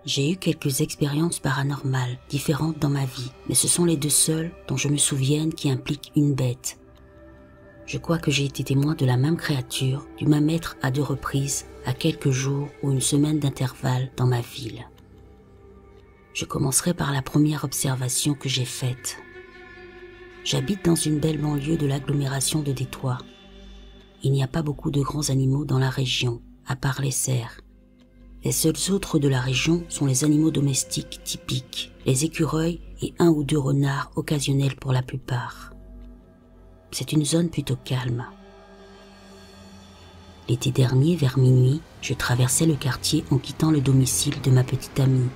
J'ai eu quelques expériences paranormales différentes dans ma vie, mais ce sont les deux seules dont je me souvienne qui impliquent une bête. Je crois que j'ai été témoin de la même créature, du même être à 2 reprises, à quelques jours ou une semaine d'intervalle dans ma ville. Je commencerai par la première observation que j'ai faite. J'habite dans une belle banlieue de l'agglomération de Détroit. Il n'y a pas beaucoup de grands animaux dans la région, à part les cerfs. Les seuls autres de la région sont les animaux domestiques typiques, les écureuils et 1 ou 2 renards occasionnels pour la plupart. C'est une zone plutôt calme. L'été dernier, vers minuit, je traversais le quartier en quittant le domicile de ma petite amie.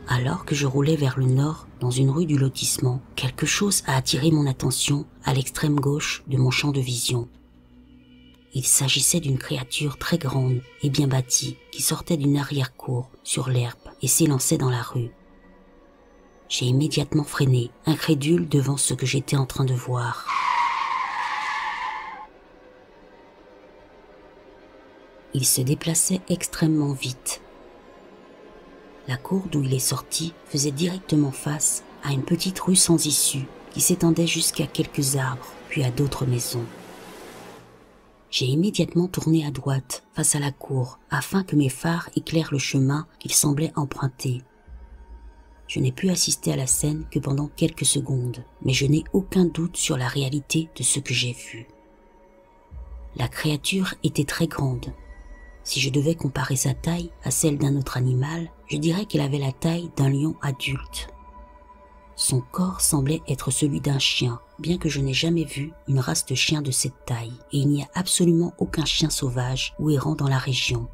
Alors que je roulais vers le nord, dans une rue du lotissement, quelque chose a attiré mon attention à l'extrême gauche de mon champ de vision. Il s'agissait d'une créature très grande et bien bâtie qui sortait d'une arrière-cour sur l'herbe et s'élançait dans la rue. J'ai immédiatement freiné, incrédule devant ce que j'étais en train de voir. Il se déplaçait extrêmement vite. La cour d'où il est sorti faisait directement face à une petite rue sans issue qui s'étendait jusqu'à quelques arbres, puis à d'autres maisons. J'ai immédiatement tourné à droite, face à la cour, afin que mes phares éclairent le chemin qu'il semblait emprunter. Je n'ai pu assister à la scène que pendant quelques secondes, mais je n'ai aucun doute sur la réalité de ce que j'ai vu. La créature était très grande. Si je devais comparer sa taille à celle d'un autre animal, je dirais qu'elle avait la taille d'un lion adulte. Son corps semblait être celui d'un chien, bien que je n'ai jamais vu une race de chien de cette taille, et il n'y a absolument aucun chien sauvage ou errant dans la région.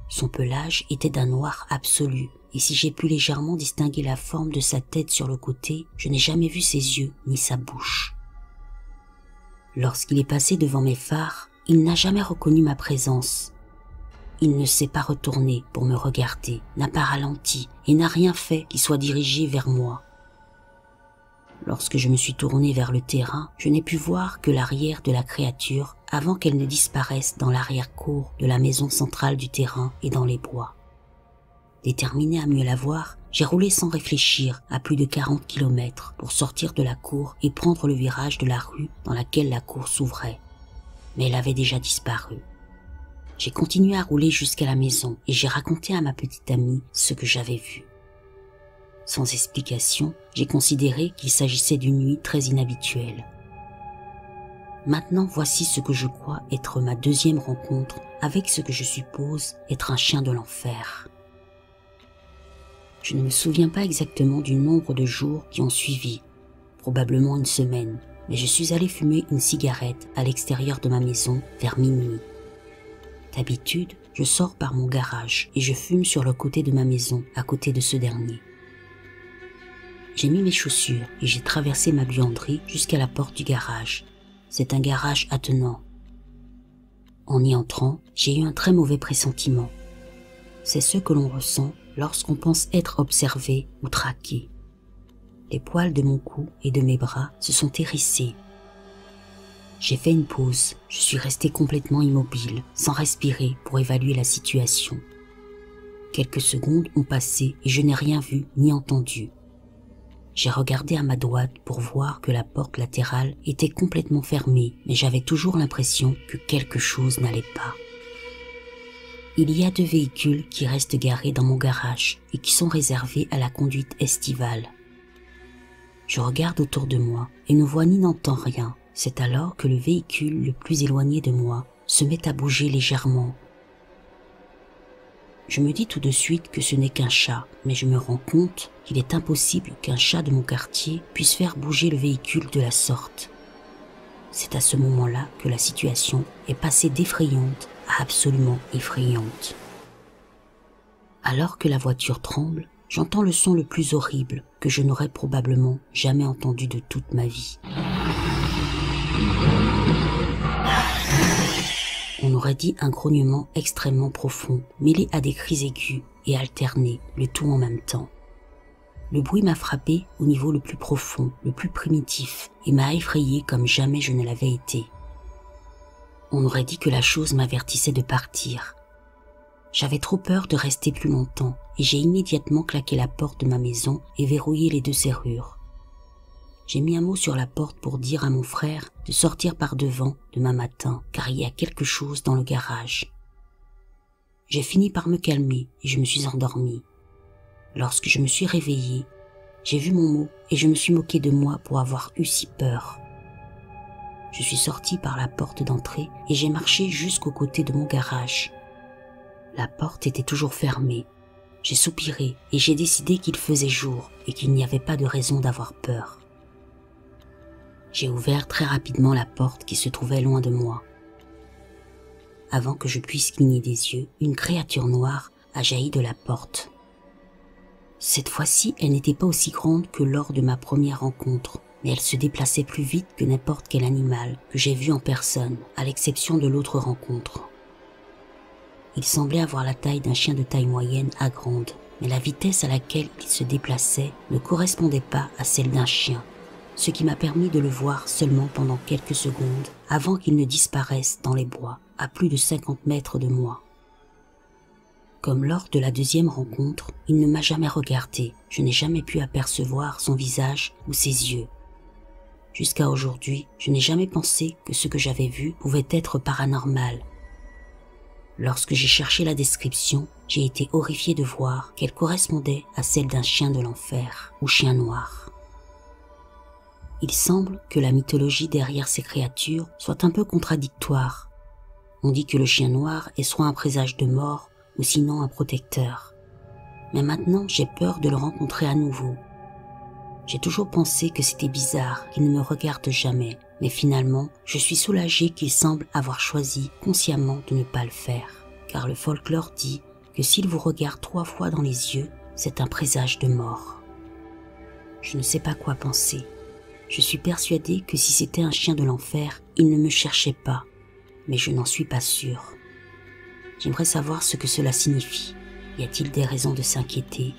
Son pelage était d'un noir absolu, et si j'ai pu légèrement distinguer la forme de sa tête sur le côté, je n'ai jamais vu ses yeux ni sa bouche. Lorsqu'il est passé devant mes phares, il n'a jamais reconnu ma présence. Il ne s'est pas retourné pour me regarder, n'a pas ralenti et n'a rien fait qui soit dirigé vers moi. Lorsque je me suis tourné vers le terrain, je n'ai pu voir que l'arrière de la créature avant qu'elle ne disparaisse dans l'arrière-cour de la maison centrale du terrain et dans les bois. Déterminé à mieux la voir, j'ai roulé sans réfléchir à plus de 40 km pour sortir de la cour et prendre le virage de la rue dans laquelle la cour s'ouvrait. Mais elle avait déjà disparu. J'ai continué à rouler jusqu'à la maison et j'ai raconté à ma petite amie ce que j'avais vu. Sans explication, j'ai considéré qu'il s'agissait d'une nuit très inhabituelle. Maintenant, voici ce que je crois être ma 2e rencontre avec ce que je suppose être un chien de l'enfer. Je ne me souviens pas exactement du nombre de jours qui ont suivi, probablement une semaine, mais je suis allé fumer une cigarette à l'extérieur de ma maison vers minuit. D'habitude, je sors par mon garage et je fume sur le côté de ma maison, à côté de ce dernier. J'ai mis mes chaussures et j'ai traversé ma buanderie jusqu'à la porte du garage. C'est un garage attenant. En y entrant, j'ai eu un très mauvais pressentiment. C'est ce que l'on ressent lorsqu'on pense être observé ou traqué. Les poils de mon cou et de mes bras se sont hérissés. J'ai fait une pause, je suis resté complètement immobile, sans respirer pour évaluer la situation. Quelques secondes ont passé et je n'ai rien vu ni entendu. J'ai regardé à ma droite pour voir que la porte latérale était complètement fermée, mais j'avais toujours l'impression que quelque chose n'allait pas. Il y a 2 véhicules qui restent garés dans mon garage et qui sont réservés à la conduite estivale. Je regarde autour de moi et ne vois ni n'entends rien. C'est alors que le véhicule le plus éloigné de moi se met à bouger légèrement. Je me dis tout de suite que ce n'est qu'un chat, mais je me rends compte qu'il est impossible qu'un chat de mon quartier puisse faire bouger le véhicule de la sorte. C'est à ce moment-là que la situation est passée d'effrayante à absolument effrayante. Alors que la voiture tremble, j'entends le son le plus horrible que je n'aurais probablement jamais entendu de toute ma vie. On aurait dit un grognement extrêmement profond, mêlé à des cris aigus et alternés, le tout en même temps. Le bruit m'a frappé au niveau le plus profond, le plus primitif, et m'a effrayé comme jamais je ne l'avais été. On aurait dit que la chose m'avertissait de partir. J'avais trop peur de rester plus longtemps et j'ai immédiatement claqué la porte de ma maison et verrouillé les 2 serrures. J'ai mis un mot sur la porte pour dire à mon frère de sortir par devant demain matin car il y a quelque chose dans le garage. J'ai fini par me calmer et je me suis endormie. Lorsque je me suis réveillée, j'ai vu mon mot et je me suis moqué de moi pour avoir eu si peur. Je suis sortie par la porte d'entrée et j'ai marché jusqu'au côté de mon garage. La porte était toujours fermée. J'ai soupiré et j'ai décidé qu'il faisait jour et qu'il n'y avait pas de raison d'avoir peur. J'ai ouvert très rapidement la porte qui se trouvait loin de moi. Avant que je puisse cligner des yeux, une créature noire a jailli de la porte. Cette fois-ci, elle n'était pas aussi grande que lors de ma première rencontre, mais elle se déplaçait plus vite que n'importe quel animal que j'ai vu en personne, à l'exception de l'autre rencontre. Il semblait avoir la taille d'un chien de taille moyenne à grande, mais la vitesse à laquelle il se déplaçait ne correspondait pas à celle d'un chien, ce qui m'a permis de le voir seulement pendant quelques secondes avant qu'il ne disparaisse dans les bois, à plus de 50 mètres de moi. Comme lors de la 2e rencontre, il ne m'a jamais regardé, je n'ai jamais pu apercevoir son visage ou ses yeux. Jusqu'à aujourd'hui, je n'ai jamais pensé que ce que j'avais vu pouvait être paranormal. Lorsque j'ai cherché la description, j'ai été horrifié de voir qu'elle correspondait à celle d'un chien de l'enfer ou chien noir. Il semble que la mythologie derrière ces créatures soit un peu contradictoire. On dit que le chien noir est soit un présage de mort ou sinon un protecteur. Mais maintenant, j'ai peur de le rencontrer à nouveau. J'ai toujours pensé que c'était bizarre qu'il ne me regarde jamais, mais finalement, je suis soulagée qu'il semble avoir choisi consciemment de ne pas le faire, car le folklore dit que s'il vous regarde 3 fois dans les yeux, c'est un présage de mort. Je ne sais pas quoi penser. Je suis persuadée que si c'était un chien de l'enfer, il ne me cherchait pas, mais je n'en suis pas sûre. J'aimerais savoir ce que cela signifie. Y a-t-il des raisons de s'inquiéter?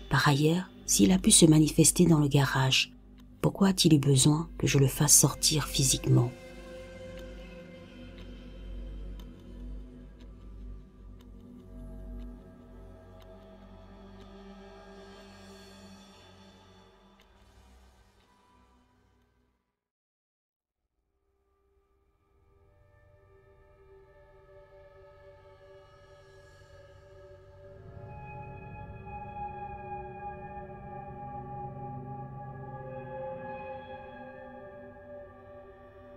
Par ailleurs, s'il a pu se manifester dans le garage, pourquoi a-t-il eu besoin que je le fasse sortir physiquement?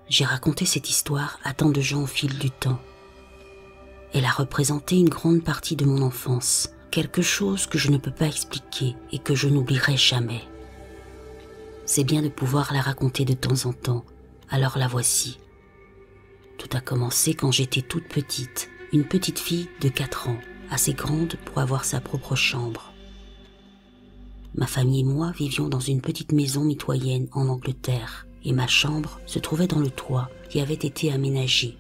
J'ai raconté cette histoire à tant de gens au fil du temps. Elle a représenté une grande partie de mon enfance, quelque chose que je ne peux pas expliquer et que je n'oublierai jamais. C'est bien de pouvoir la raconter de temps en temps, alors la voici. Tout a commencé quand j'étais toute petite, une petite fille de 4 ans, assez grande pour avoir sa propre chambre. Ma famille et moi vivions dans une petite maison mitoyenne en Angleterre, et ma chambre se trouvait dans le toit qui avait été aménagé.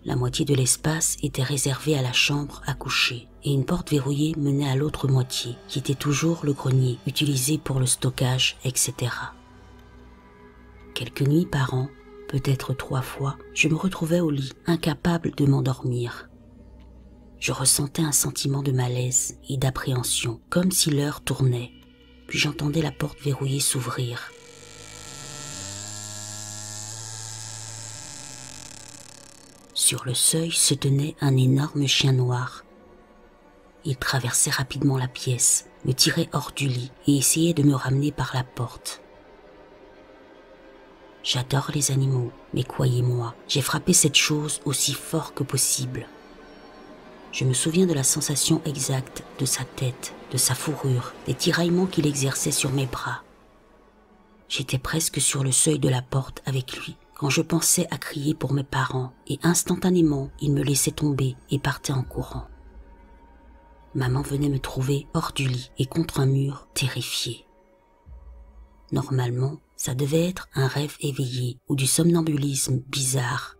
La moitié de l'espace était réservée à la chambre à coucher et une porte verrouillée menait à l'autre moitié qui était toujours le grenier utilisé pour le stockage, etc. Quelques nuits par an, peut-être 3 fois, je me retrouvais au lit, incapable de m'endormir. Je ressentais un sentiment de malaise et d'appréhension, comme si l'heure tournait, puis j'entendais la porte verrouillée s'ouvrir. Sur le seuil se tenait un énorme chien noir. Il traversait rapidement la pièce, me tirait hors du lit et essayait de me ramener par la porte. J'adore les animaux, mais croyez-moi, j'ai frappé cette chose aussi fort que possible. Je me souviens de la sensation exacte de sa tête, de sa fourrure, des tiraillements qu'il exerçait sur mes bras. J'étais presque sur le seuil de la porte avec lui quand je pensais à crier pour mes parents et instantanément il me laissait tomber et partait en courant. Maman venait me trouver hors du lit et contre un mur, terrifiée. Normalement, ça devait être un rêve éveillé ou du somnambulisme bizarre.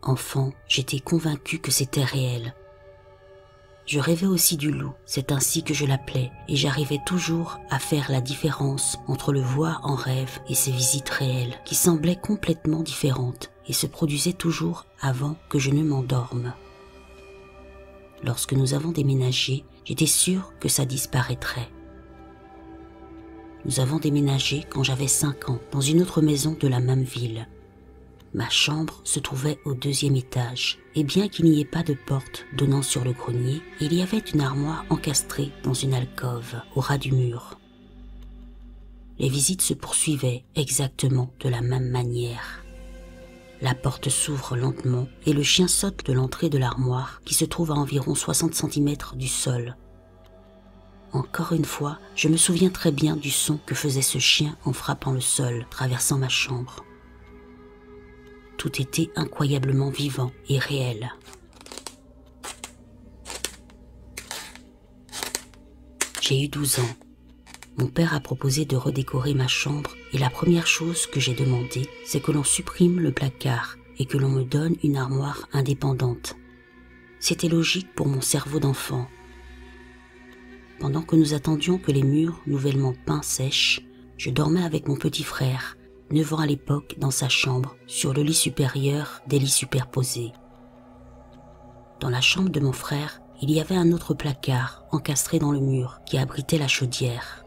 Enfant, j'étais convaincue que c'était réel. Je rêvais aussi du loup, c'est ainsi que je l'appelais, et j'arrivais toujours à faire la différence entre le voir en rêve et ses visites réelles, qui semblaient complètement différentes et se produisaient toujours avant que je ne m'endorme. lorsque nous avons déménagé, j'étais sûre que ça disparaîtrait. Nous avons déménagé quand j'avais 5 ans, dans une autre maison de la même ville. Ma chambre se trouvait au 2e étage, et bien qu'il n'y ait pas de porte donnant sur le grenier, il y avait une armoire encastrée dans une alcôve, au ras du mur. Les visites se poursuivaient exactement de la même manière. La porte s'ouvre lentement et le chien saute de l'entrée de l'armoire qui se trouve à environ 60 cm du sol. Encore une fois, je me souviens très bien du son que faisait ce chien en frappant le sol, traversant ma chambre. Tout était incroyablement vivant et réel. J'ai eu 12 ans. Mon père a proposé de redécorer ma chambre et la première chose que j'ai demandé, c'est que l'on supprime le placard et que l'on me donne une armoire indépendante. C'était logique pour mon cerveau d'enfant. Pendant que nous attendions que les murs nouvellement peints sèchent, je dormais avec mon petit frère, 9 ans à l'époque, dans sa chambre, sur le lit supérieur des lits superposés. Dans la chambre de mon frère, il y avait un autre placard encastré dans le mur qui abritait la chaudière.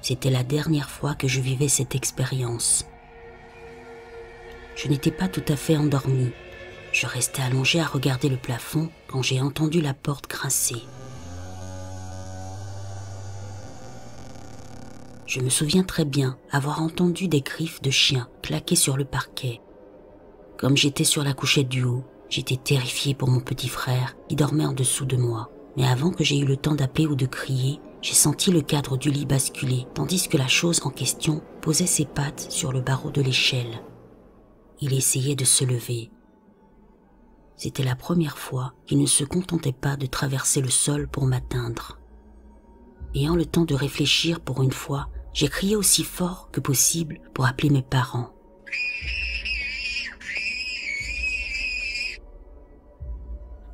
C'était la dernière fois que je vivais cette expérience. Je n'étais pas tout à fait endormie. Je restais allongée à regarder le plafond quand j'ai entendu la porte grincer. Je me souviens très bien avoir entendu des griffes de chien claquer sur le parquet. Comme j'étais sur la couchette du haut, j'étais terrifiée pour mon petit frère qui dormait en dessous de moi. Mais avant que j'aie eu le temps d'appeler ou de crier, j'ai senti le cadre du lit basculer tandis que la chose en question posait ses pattes sur le barreau de l'échelle. Il essayait de se lever. C'était la première fois qu'il ne se contentait pas de traverser le sol pour m'atteindre. Ayant le temps de réfléchir pour une fois, j'ai crié aussi fort que possible pour appeler mes parents.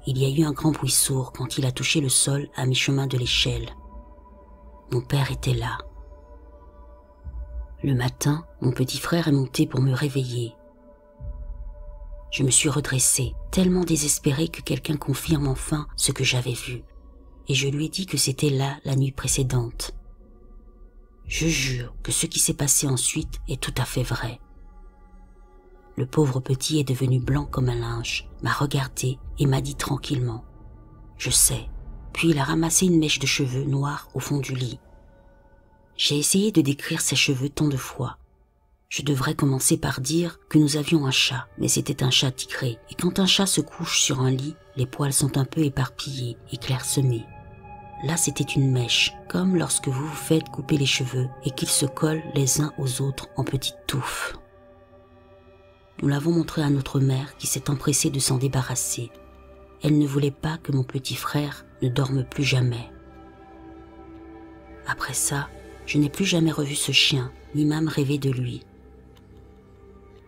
Il y a eu un grand bruit sourd quand il a touché le sol à mi-chemin de l'échelle. Mon père était là. Le matin, mon petit frère est monté pour me réveiller. Je me suis redressée, tellement désespérée que quelqu'un confirme enfin ce que j'avais vu. Et je lui ai dit que c'était là la nuit précédente. Je jure que ce qui s'est passé ensuite est tout à fait vrai. Le pauvre petit est devenu blanc comme un linge, m'a regardé et m'a dit tranquillement « Je sais ». Puis il a ramassé une mèche de cheveux noirs au fond du lit. J'ai essayé de décrire ses cheveux tant de fois. Je devrais commencer par dire que nous avions un chat, mais c'était un chat tigré. Et quand un chat se couche sur un lit, les poils sont un peu éparpillés et clairsemés. Là, c'était une mèche, comme lorsque vous vous faites couper les cheveux et qu'ils se collent les uns aux autres en petites touffes. Nous l'avons montré à notre mère qui s'est empressée de s'en débarrasser. Elle ne voulait pas que mon petit frère ne dorme plus jamais. Après ça, je n'ai plus jamais revu ce chien, ni même rêvé de lui.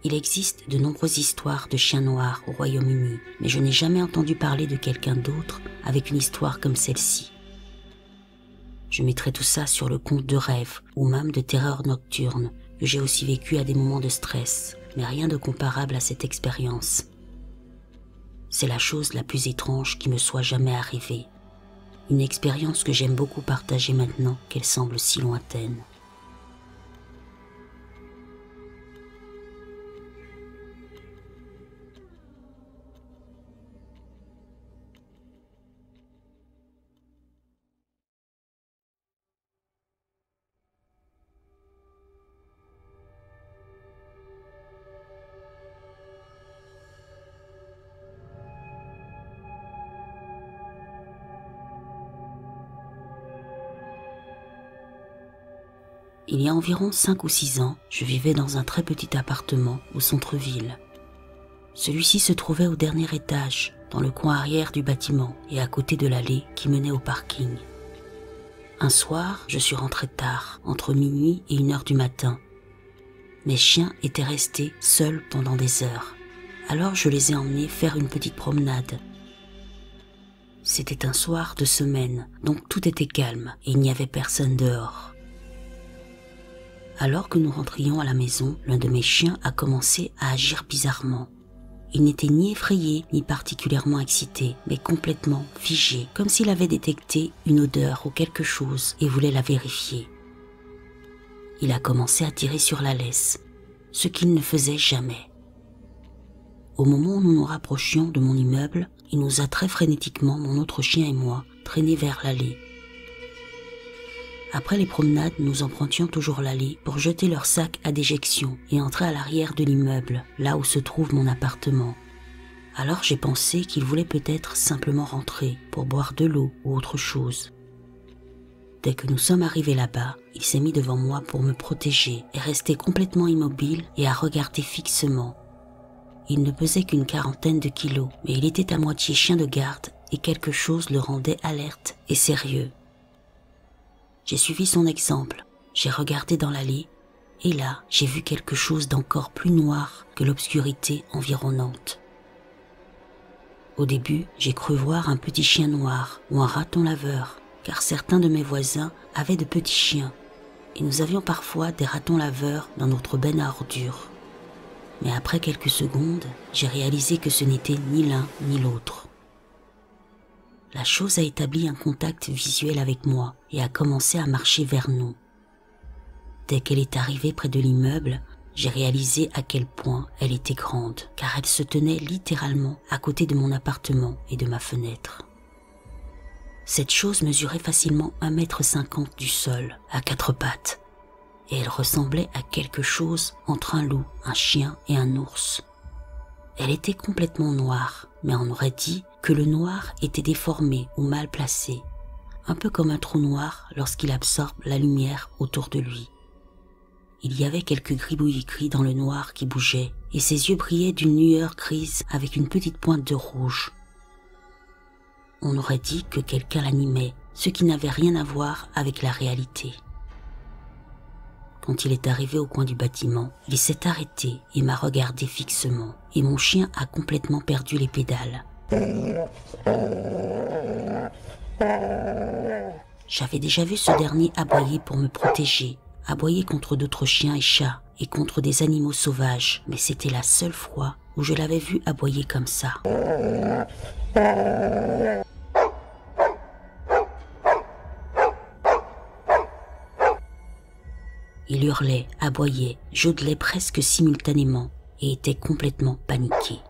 Il existe de nombreuses histoires de chiens noirs au Royaume-Uni, mais je n'ai jamais entendu parler de quelqu'un d'autre avec une histoire comme celle-ci. Je mettrai tout ça sur le compte de rêves ou même de terreurs nocturnes que j'ai aussi vécu à des moments de stress, mais rien de comparable à cette expérience. C'est la chose la plus étrange qui me soit jamais arrivée. Une expérience que j'aime beaucoup partager maintenant qu'elle semble si lointaine. Il y a environ 5 ou 6 ans, je vivais dans un très petit appartement au centre-ville. Celui-ci se trouvait au dernier étage, dans le coin arrière du bâtiment et à côté de l'allée qui menait au parking. Un soir, je suis rentré tard, entre minuit et 1h du matin. Mes chiens étaient restés seuls pendant des heures. Alors je les ai emmenés faire une petite promenade. C'était un soir de semaine, donc tout était calme et il n'y avait personne dehors. Alors que nous rentrions à la maison, l'un de mes chiens a commencé à agir bizarrement. Il n'était ni effrayé, ni particulièrement excité, mais complètement figé, comme s'il avait détecté une odeur ou quelque chose et voulait la vérifier. Il a commencé à tirer sur la laisse, ce qu'il ne faisait jamais. Au moment où nous nous rapprochions de mon immeuble, il nous a très frénétiquement, mon autre chien et moi, traînés vers l'allée. Après les promenades, nous empruntions toujours l'allée pour jeter leurs sacs à déjection et entrer à l'arrière de l'immeuble, là où se trouve mon appartement. Alors j'ai pensé qu'il voulait peut-être simplement rentrer pour boire de l'eau ou autre chose. Dès que nous sommes arrivés là-bas, il s'est mis devant moi pour me protéger et rester complètement immobile et à regarder fixement. Il ne pesait qu'une 40aine de kilos, mais il était à moitié chien de garde et quelque chose le rendait alerte et sérieux. J'ai suivi son exemple, j'ai regardé dans l'allée, et là, j'ai vu quelque chose d'encore plus noir que l'obscurité environnante. Au début, j'ai cru voir un petit chien noir ou un raton laveur, car certains de mes voisins avaient de petits chiens, et nous avions parfois des ratons laveurs dans notre benne à ordures. Mais après quelques secondes, j'ai réalisé que ce n'était ni l'un ni l'autre. La chose a établi un contact visuel avec moi et a commencé à marcher vers nous. Dès qu'elle est arrivée près de l'immeuble, j'ai réalisé à quel point elle était grande, car elle se tenait littéralement à côté de mon appartement et de ma fenêtre. Cette chose mesurait facilement 1,50 m du sol, à 4 pattes, et elle ressemblait à quelque chose entre un loup, un chien et un ours. Elle était complètement noire, mais on aurait dit que le noir était déformé ou mal placé, un peu comme un trou noir lorsqu'il absorbe la lumière autour de lui. Il y avait quelques gribouillis gris dans le noir qui bougeaient, et ses yeux brillaient d'une lueur grise avec une petite pointe de rouge. On aurait dit que quelqu'un l'animait, ce qui n'avait rien à voir avec la réalité. Quand il est arrivé au coin du bâtiment, il s'est arrêté et m'a regardé fixement, et mon chien a complètement perdu les pédales. J'avais déjà vu ce dernier aboyer pour me protéger, aboyer contre d'autres chiens et chats et contre des animaux sauvages, mais c'était la seule fois où je l'avais vu aboyer comme ça. Il hurlait, aboyait, jodelait presque simultanément et était complètement paniqué.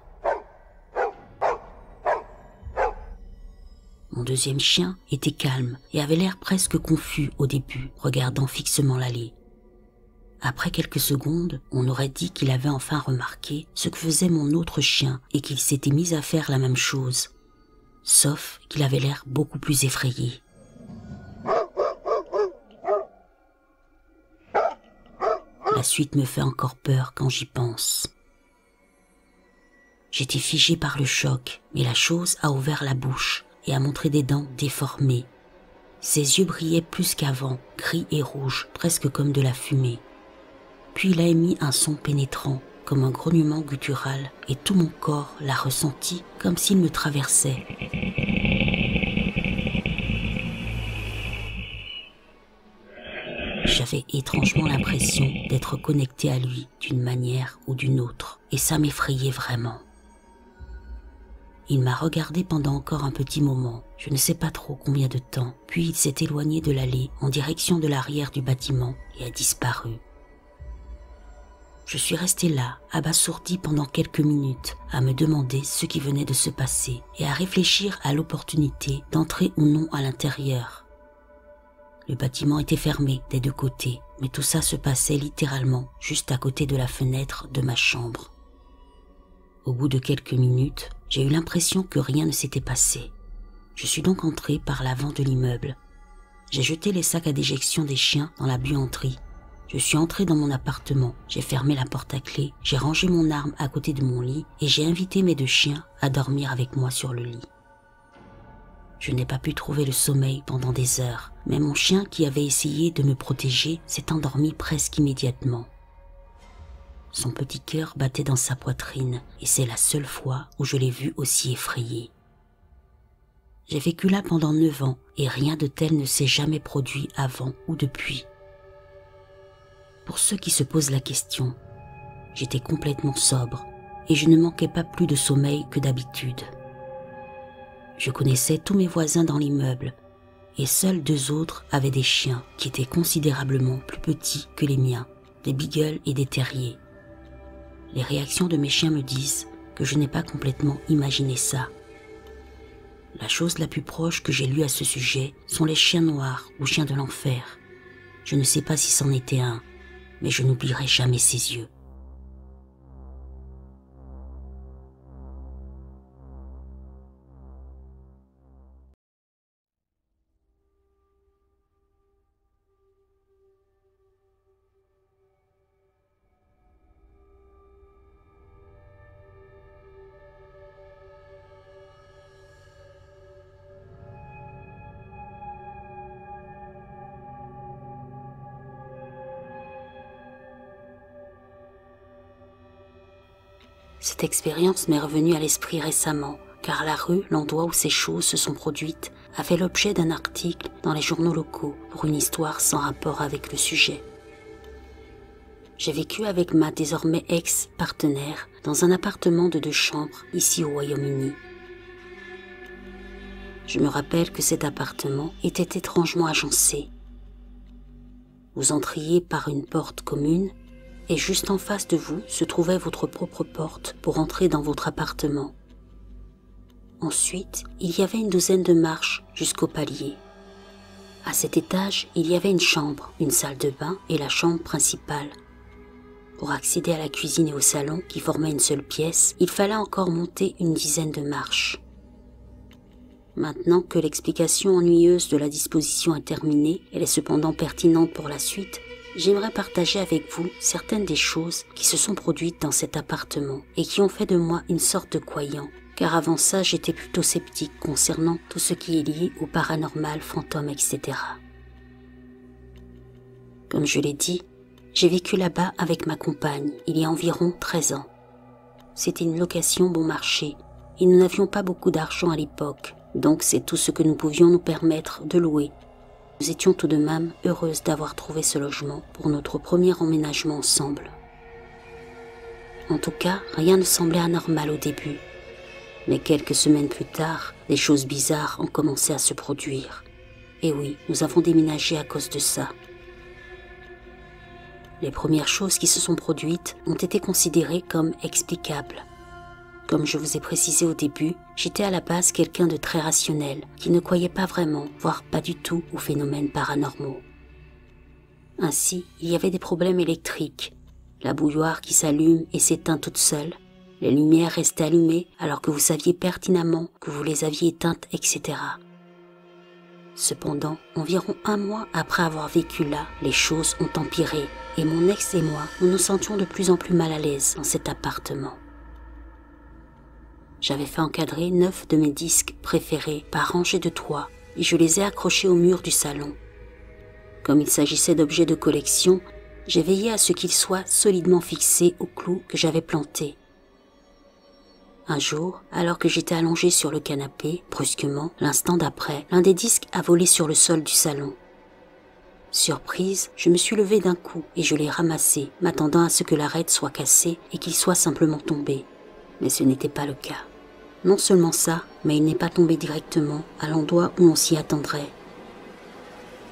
Mon deuxième chien était calme et avait l'air presque confus au début, regardant fixement l'allée. Après quelques secondes, on aurait dit qu'il avait enfin remarqué ce que faisait mon autre chien et qu'il s'était mis à faire la même chose, sauf qu'il avait l'air beaucoup plus effrayé. La suite me fait encore peur quand j'y pense. J'étais figé par le choc, mais la chose a ouvert la bouche et a montré des dents déformées. Ses yeux brillaient plus qu'avant, gris et rouges, presque comme de la fumée. Puis il a émis un son pénétrant, comme un grognement guttural, et tout mon corps l'a ressenti comme s'il me traversait. J'avais étrangement l'impression d'être connecté à lui d'une manière ou d'une autre, et ça m'effrayait vraiment. Il m'a regardé pendant encore un petit moment, je ne sais pas trop combien de temps, puis il s'est éloigné de l'allée en direction de l'arrière du bâtiment et a disparu. Je suis resté là, abasourdi pendant quelques minutes, à me demander ce qui venait de se passer et à réfléchir à l'opportunité d'entrer ou non à l'intérieur. Le bâtiment était fermé des deux côtés, mais tout ça se passait littéralement juste à côté de la fenêtre de ma chambre. Au bout de quelques minutes, j'ai eu l'impression que rien ne s'était passé. Je suis donc entré par l'avant de l'immeuble. J'ai jeté les sacs à déjection des chiens dans la buanderie. Je suis entré dans mon appartement, j'ai fermé la porte à clé, j'ai rangé mon arme à côté de mon lit et j'ai invité mes deux chiens à dormir avec moi sur le lit. Je n'ai pas pu trouver le sommeil pendant des heures, mais mon chien qui avait essayé de me protéger s'est endormi presque immédiatement. Son petit cœur battait dans sa poitrine et c'est la seule fois où je l'ai vu aussi effrayé. J'ai vécu là pendant 9 ans et rien de tel ne s'est jamais produit avant ou depuis. Pour ceux qui se posent la question, j'étais complètement sobre, et je ne manquais pas plus de sommeil que d'habitude. Je connaissais tous mes voisins dans l'immeuble, et seuls 2 autres avaient des chiens qui étaient considérablement plus petits que les miens, des beagles et des terriers. Les réactions de mes chiens me disent que je n'ai pas complètement imaginé ça. La chose la plus proche que j'ai lue à ce sujet sont les chiens noirs ou chiens de l'enfer. Je ne sais pas si c'en était un, mais je n'oublierai jamais ses yeux. Cette expérience m'est revenue à l'esprit récemment, car la rue, l'endroit où ces choses se sont produites, a fait l'objet d'un article dans les journaux locaux pour une histoire sans rapport avec le sujet. J'ai vécu avec ma désormais ex-partenaire dans un appartement de 2 chambres ici au Royaume-Uni. Je me rappelle que cet appartement était étrangement agencé. Vous entriez par une porte commune et juste en face de vous se trouvait votre propre porte pour entrer dans votre appartement. Ensuite, il y avait une 12aine de marches jusqu'au palier. À cet étage, il y avait une chambre, une salle de bain et la chambre principale. Pour accéder à la cuisine et au salon, qui formaient une seule pièce, il fallait encore monter une 10aine de marches. Maintenant que l'explication ennuyeuse de la disposition est terminée, elle est cependant pertinente pour la suite, j'aimerais partager avec vous certaines des choses qui se sont produites dans cet appartement et qui ont fait de moi une sorte de croyant, car avant ça j'étais plutôt sceptique concernant tout ce qui est lié au paranormal, fantômes, etc. Comme je l'ai dit, j'ai vécu là-bas avec ma compagne il y a environ 13 ans. C'était une location bon marché et nous n'avions pas beaucoup d'argent à l'époque, donc c'est tout ce que nous pouvions nous permettre de louer. Nous étions tout de même heureuses d'avoir trouvé ce logement pour notre premier emménagement ensemble. En tout cas, rien ne semblait anormal au début. Mais quelques semaines plus tard, des choses bizarres ont commencé à se produire. Et oui, nous avons déménagé à cause de ça. Les premières choses qui se sont produites ont été considérées comme explicables. Comme je vous ai précisé au début, j'étais à la base quelqu'un de très rationnel, qui ne croyait pas vraiment, voire pas du tout, aux phénomènes paranormaux. Ainsi, il y avait des problèmes électriques, la bouilloire qui s'allume et s'éteint toute seule, les lumières restaient allumées alors que vous saviez pertinemment que vous les aviez éteintes, etc. Cependant, environ 1 mois après avoir vécu là, les choses ont empiré, et mon ex et moi, nous nous sentions de plus en plus mal à l'aise dans cet appartement. J'avais fait encadrer 9 de mes disques préférés par rangée de 3 et je les ai accrochés au mur du salon. Comme il s'agissait d'objets de collection, j'ai veillé à ce qu'ils soient solidement fixés au clou que j'avais planté. Un jour, alors que j'étais allongé sur le canapé, brusquement, l'instant d'après, l'un des disques a volé sur le sol du salon. Surprise, je me suis levée d'un coup et je l'ai ramassé, m'attendant à ce que l'arête soit cassée et qu'il soit simplement tombé. Mais ce n'était pas le cas. Non seulement ça, mais il n'est pas tombé directement à l'endroit où l'on s'y attendrait.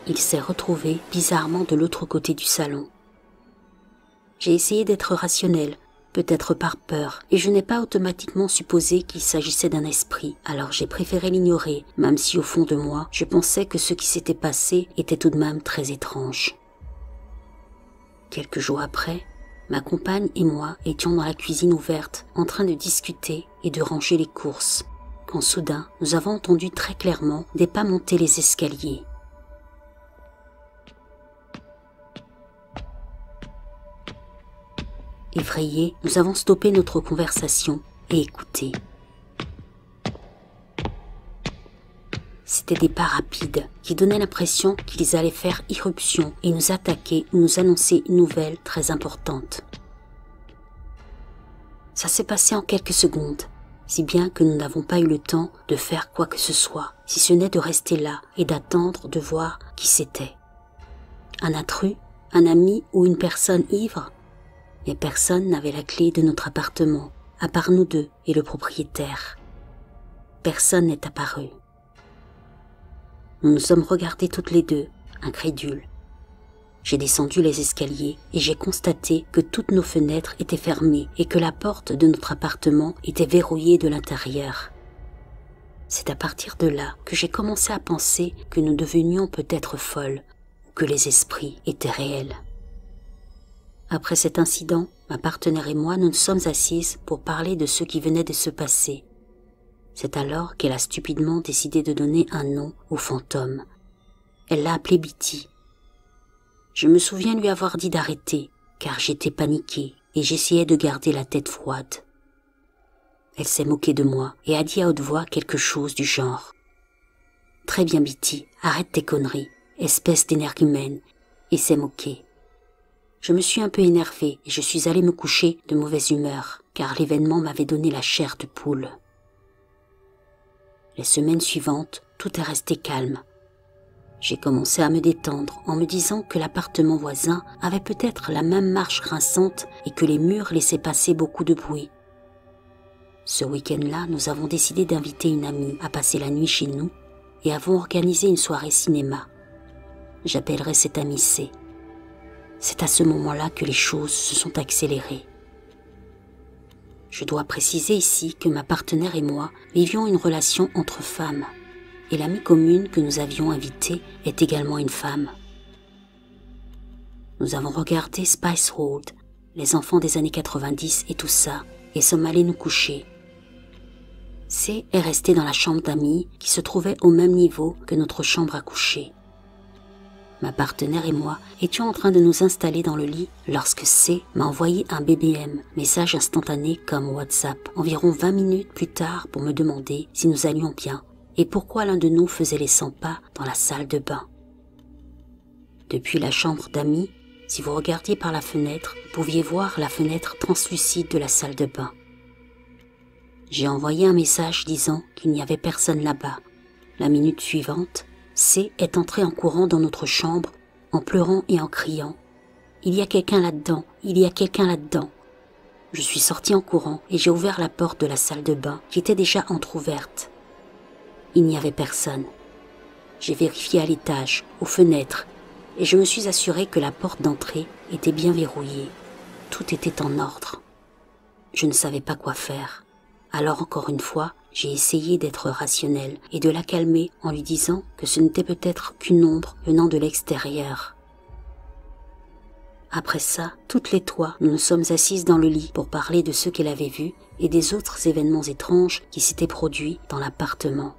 Il s'est retrouvé bizarrement de l'autre côté du salon. J'ai essayé d'être rationnel, peut-être par peur, et je n'ai pas automatiquement supposé qu'il s'agissait d'un esprit, alors j'ai préféré l'ignorer, même si au fond de moi, je pensais que ce qui s'était passé était tout de même très étrange. Quelques jours après, ma compagne et moi étions dans la cuisine ouverte, en train de discuter et de ranger les courses, quand soudain, nous avons entendu très clairement des pas monter les escaliers. Effrayés, nous avons stoppé notre conversation et écouté. C'étaient des pas rapides qui donnaient l'impression qu'ils allaient faire irruption et nous attaquer ou nous annoncer une nouvelle très importante. Ça s'est passé en quelques secondes, si bien que nous n'avons pas eu le temps de faire quoi que ce soit, si ce n'est de rester là et d'attendre de voir qui c'était. Un intrus, un ami ou une personne ivre ? Mais personne n'avait la clé de notre appartement, à part nous deux et le propriétaire. Personne n'est apparu. Nous nous sommes regardés toutes les deux, incrédules. J'ai descendu les escaliers et j'ai constaté que toutes nos fenêtres étaient fermées et que la porte de notre appartement était verrouillée de l'intérieur. C'est à partir de là que j'ai commencé à penser que nous devenions peut-être folles ou que les esprits étaient réels. Après cet incident, ma partenaire et moi nous nous sommes assises pour parler de ce qui venait de se passer. C'est alors qu'elle a stupidement décidé de donner un nom au fantôme. Elle l'a appelé Bitty. Je me souviens lui avoir dit d'arrêter, car j'étais paniquée et j'essayais de garder la tête froide. Elle s'est moquée de moi et a dit à haute voix quelque chose du genre. « Très bien Bitty, arrête tes conneries, espèce d'énergumène » et s'est moquée. Je me suis un peu énervée et je suis allée me coucher de mauvaise humeur, car l'événement m'avait donné la chair de poule. Les semaines suivantes, tout est resté calme. J'ai commencé à me détendre en me disant que l'appartement voisin avait peut-être la même marche grinçante et que les murs laissaient passer beaucoup de bruit. Ce week-end-là, nous avons décidé d'inviter une amie à passer la nuit chez nous et avons organisé une soirée cinéma. J'appellerai cette amie C. C'est à ce moment-là que les choses se sont accélérées. Je dois préciser ici que ma partenaire et moi vivions une relation entre femmes. Et l'amie commune que nous avions invitée est également une femme. Nous avons regardé Spice World, les enfants des années 90 et tout ça, et sommes allés nous coucher. C est restée dans la chambre d'amis qui se trouvait au même niveau que notre chambre à coucher. Ma partenaire et moi étions en train de nous installer dans le lit lorsque C m'a envoyé un BBM, message instantané comme WhatsApp, environ 20 minutes plus tard pour me demander si nous allions bien et pourquoi l'un de nous faisait les 100 pas dans la salle de bain. Depuis la chambre d'amis, si vous regardiez par la fenêtre, vous pouviez voir la fenêtre translucide de la salle de bain. J'ai envoyé un message disant qu'il n'y avait personne là-bas. La minute suivante, C est entré en courant dans notre chambre, en pleurant et en criant « Il y a quelqu'un là-dedans, il y a quelqu'un là-dedans !» Je suis sortie en courant et j'ai ouvert la porte de la salle de bain qui était déjà entr'ouverte. Il n'y avait personne. J'ai vérifié à l'étage, aux fenêtres, et je me suis assurée que la porte d'entrée était bien verrouillée. Tout était en ordre. Je ne savais pas quoi faire. Alors encore une fois, j'ai essayé d'être rationnelle et de la calmer en lui disant que ce n'était peut-être qu'une ombre venant de l'extérieur. Après ça, toutes les trois, nous nous sommes assises dans le lit pour parler de ce qu'elle avait vu et des autres événements étranges qui s'étaient produits dans l'appartement.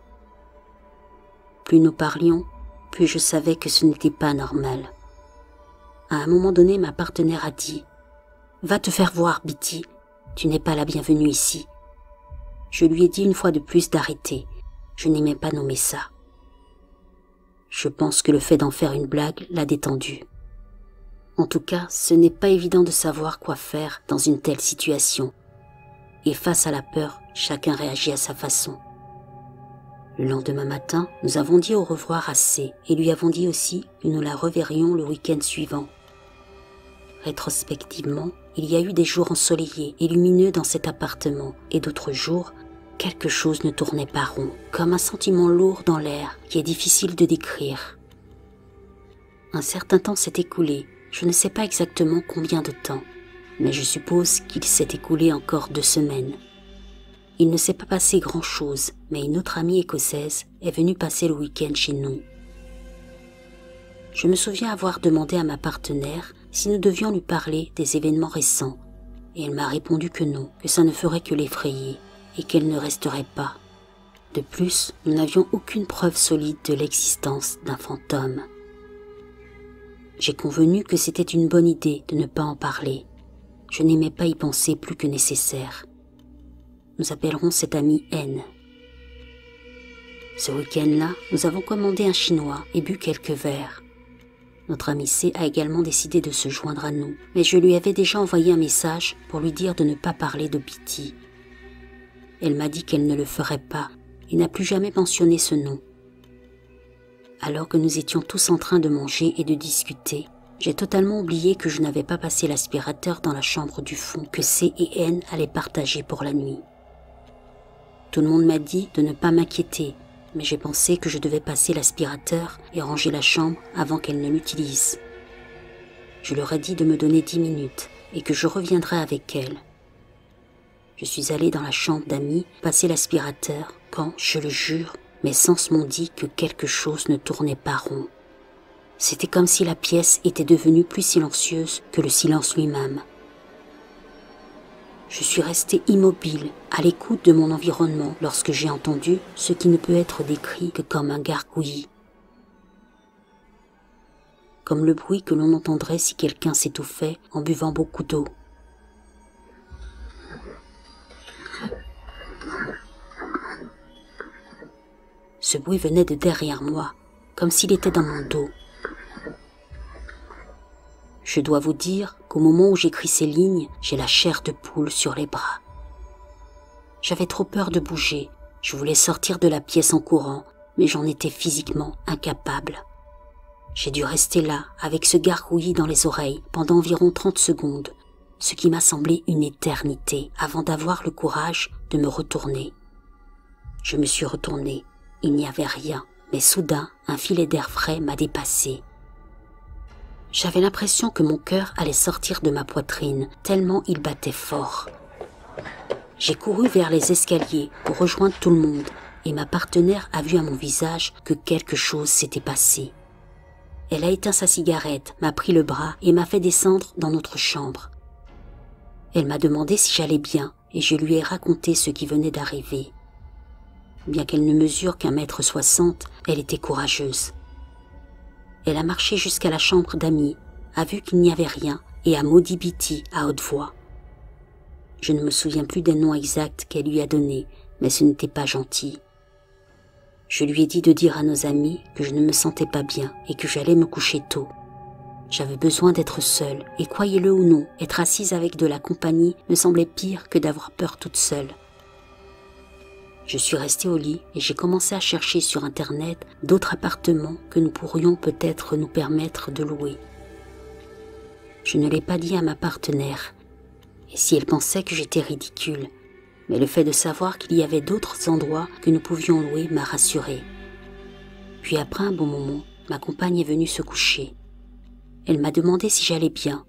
Plus nous parlions, plus je savais que ce n'était pas normal. À un moment donné, ma partenaire a dit « Va te faire voir, Bitty, tu n'es pas la bienvenue ici. » Je lui ai dit une fois de plus d'arrêter. Je n'aimais pas nommer ça. Je pense que le fait d'en faire une blague l'a détendue. En tout cas, ce n'est pas évident de savoir quoi faire dans une telle situation. Et face à la peur, chacun réagit à sa façon. Le lendemain matin, nous avons dit au revoir à C et lui avons dit aussi que nous la reverrions le week-end suivant. Rétrospectivement, il y a eu des jours ensoleillés et lumineux dans cet appartement et d'autres jours, quelque chose ne tournait pas rond, comme un sentiment lourd dans l'air qui est difficile de décrire. Un certain temps s'est écoulé, je ne sais pas exactement combien de temps, mais je suppose qu'il s'est écoulé encore 2 semaines. Il ne s'est pas passé grand-chose, mais une autre amie écossaise est venue passer le week-end chez nous. Je me souviens avoir demandé à ma partenaire si nous devions lui parler des événements récents, et elle m'a répondu que non, que ça ne ferait que l'effrayer, et qu'elle ne resterait pas. De plus, nous n'avions aucune preuve solide de l'existence d'un fantôme. J'ai convenu que c'était une bonne idée de ne pas en parler. Je n'aimais pas y penser plus que nécessaire. Nous appellerons cette amie N. Ce week-end-là, nous avons commandé un chinois et bu quelques verres. Notre amie C a également décidé de se joindre à nous, mais je lui avais déjà envoyé un message pour lui dire de ne pas parler de Bitty. Elle m'a dit qu'elle ne le ferait pas et n'a plus jamais mentionné ce nom. Alors que nous étions tous en train de manger et de discuter, J'ai totalement oublié que je n'avais pas passé l'aspirateur dans la chambre du fond que C et N allaient partager pour la nuit. Tout le monde m'a dit de ne pas m'inquiéter, mais j'ai pensé que je devais passer l'aspirateur et ranger la chambre avant qu'elle ne l'utilise. Je leur ai dit de me donner 10 minutes et que je reviendrais avec elle. Je suis allée dans la chambre d'Amy passer l'aspirateur quand, je le jure, mes sens m'ont dit que quelque chose ne tournait pas rond. C'était comme si la pièce était devenue plus silencieuse que le silence lui-même. Je suis restée immobile, à l'écoute de mon environnement lorsque j'ai entendu ce qui ne peut être décrit que comme un gargouillis. Comme le bruit que l'on entendrait si quelqu'un s'étouffait en buvant beaucoup d'eau. Ce bruit venait de derrière moi, comme s'il était dans mon dos. Je dois vous dire qu'au moment où j'écris ces lignes, j'ai la chair de poule sur les bras. J'avais trop peur de bouger, je voulais sortir de la pièce en courant, mais j'en étais physiquement incapable. J'ai dû rester là, avec ce gargouillis dans les oreilles, pendant environ 30 secondes, ce qui m'a semblé une éternité, avant d'avoir le courage de me retourner. Je me suis retournée, il n'y avait rien, mais soudain, un filet d'air frais m'a dépassé. J'avais l'impression que mon cœur allait sortir de ma poitrine, tellement il battait fort. J'ai couru vers les escaliers pour rejoindre tout le monde, et ma partenaire a vu à mon visage que quelque chose s'était passé. Elle a éteint sa cigarette, m'a pris le bras et m'a fait descendre dans notre chambre. Elle m'a demandé si j'allais bien, et je lui ai raconté ce qui venait d'arriver. Bien qu'elle ne mesure qu'1,60 m, elle était courageuse. Elle a marché jusqu'à la chambre d'Amy, a vu qu'il n'y avait rien et a maudit Bitty à haute voix. Je ne me souviens plus des noms exacts qu'elle lui a donnés, mais ce n'était pas gentil. Je lui ai dit de dire à nos amis que je ne me sentais pas bien et que j'allais me coucher tôt. J'avais besoin d'être seule et croyez-le ou non, être assise avec de la compagnie me semblait pire que d'avoir peur toute seule. Je suis restée au lit et j'ai commencé à chercher sur Internet d'autres appartements que nous pourrions peut-être nous permettre de louer. Je ne l'ai pas dit à ma partenaire, et si elle pensait que j'étais ridicule, mais le fait de savoir qu'il y avait d'autres endroits que nous pouvions louer m'a rassurée. Puis après un bon moment, ma compagne est venue se coucher. Elle m'a demandé si j'allais bien.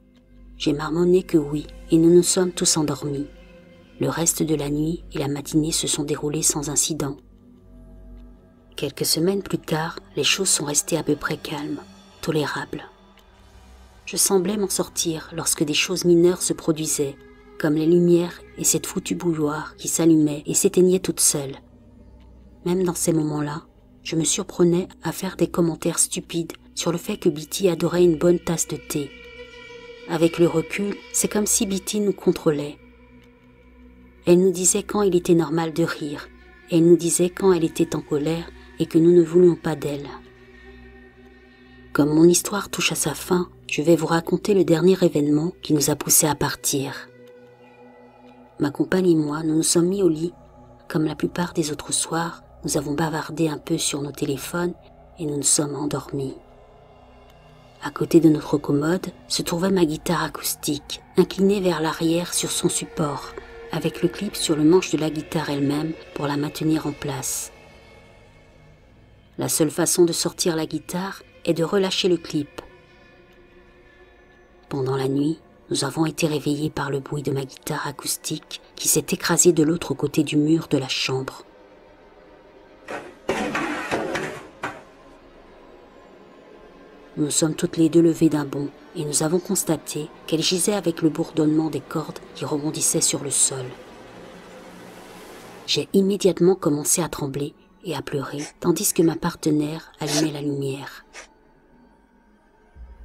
J'ai marmonné que oui, et nous nous sommes tous endormis. Le reste de la nuit et la matinée se sont déroulés sans incident. Quelques semaines plus tard, les choses sont restées à peu près calmes, tolérables. Je semblais m'en sortir lorsque des choses mineures se produisaient, comme les lumières et cette foutue bouilloire qui s'allumait et s'éteignait toute seule. Même dans ces moments-là, je me surprenais à faire des commentaires stupides sur le fait que Bitty adorait une bonne tasse de thé. Avec le recul, c'est comme si Bitty nous contrôlait. Elle nous disait quand il était normal de rire, et elle nous disait quand elle était en colère et que nous ne voulions pas d'elle. Comme mon histoire touche à sa fin, je vais vous raconter le dernier événement qui nous a poussés à partir. Ma compagne et moi, nous nous sommes mis au lit. Comme la plupart des autres soirs, nous avons bavardé un peu sur nos téléphones et nous nous sommes endormis. À côté de notre commode se trouvait ma guitare acoustique, inclinée vers l'arrière sur son support, avec le clip sur le manche de la guitare elle-même pour la maintenir en place. La seule façon de sortir la guitare est de relâcher le clip. Pendant la nuit, nous avons été réveillés par le bruit de ma guitare acoustique qui s'est écrasée de l'autre côté du mur de la chambre. Nous nous sommes toutes les deux levées d'un bond et nous avons constaté qu'elle gisait avec le bourdonnement des cordes qui rebondissaient sur le sol. J'ai immédiatement commencé à trembler et à pleurer, tandis que ma partenaire allumait la lumière.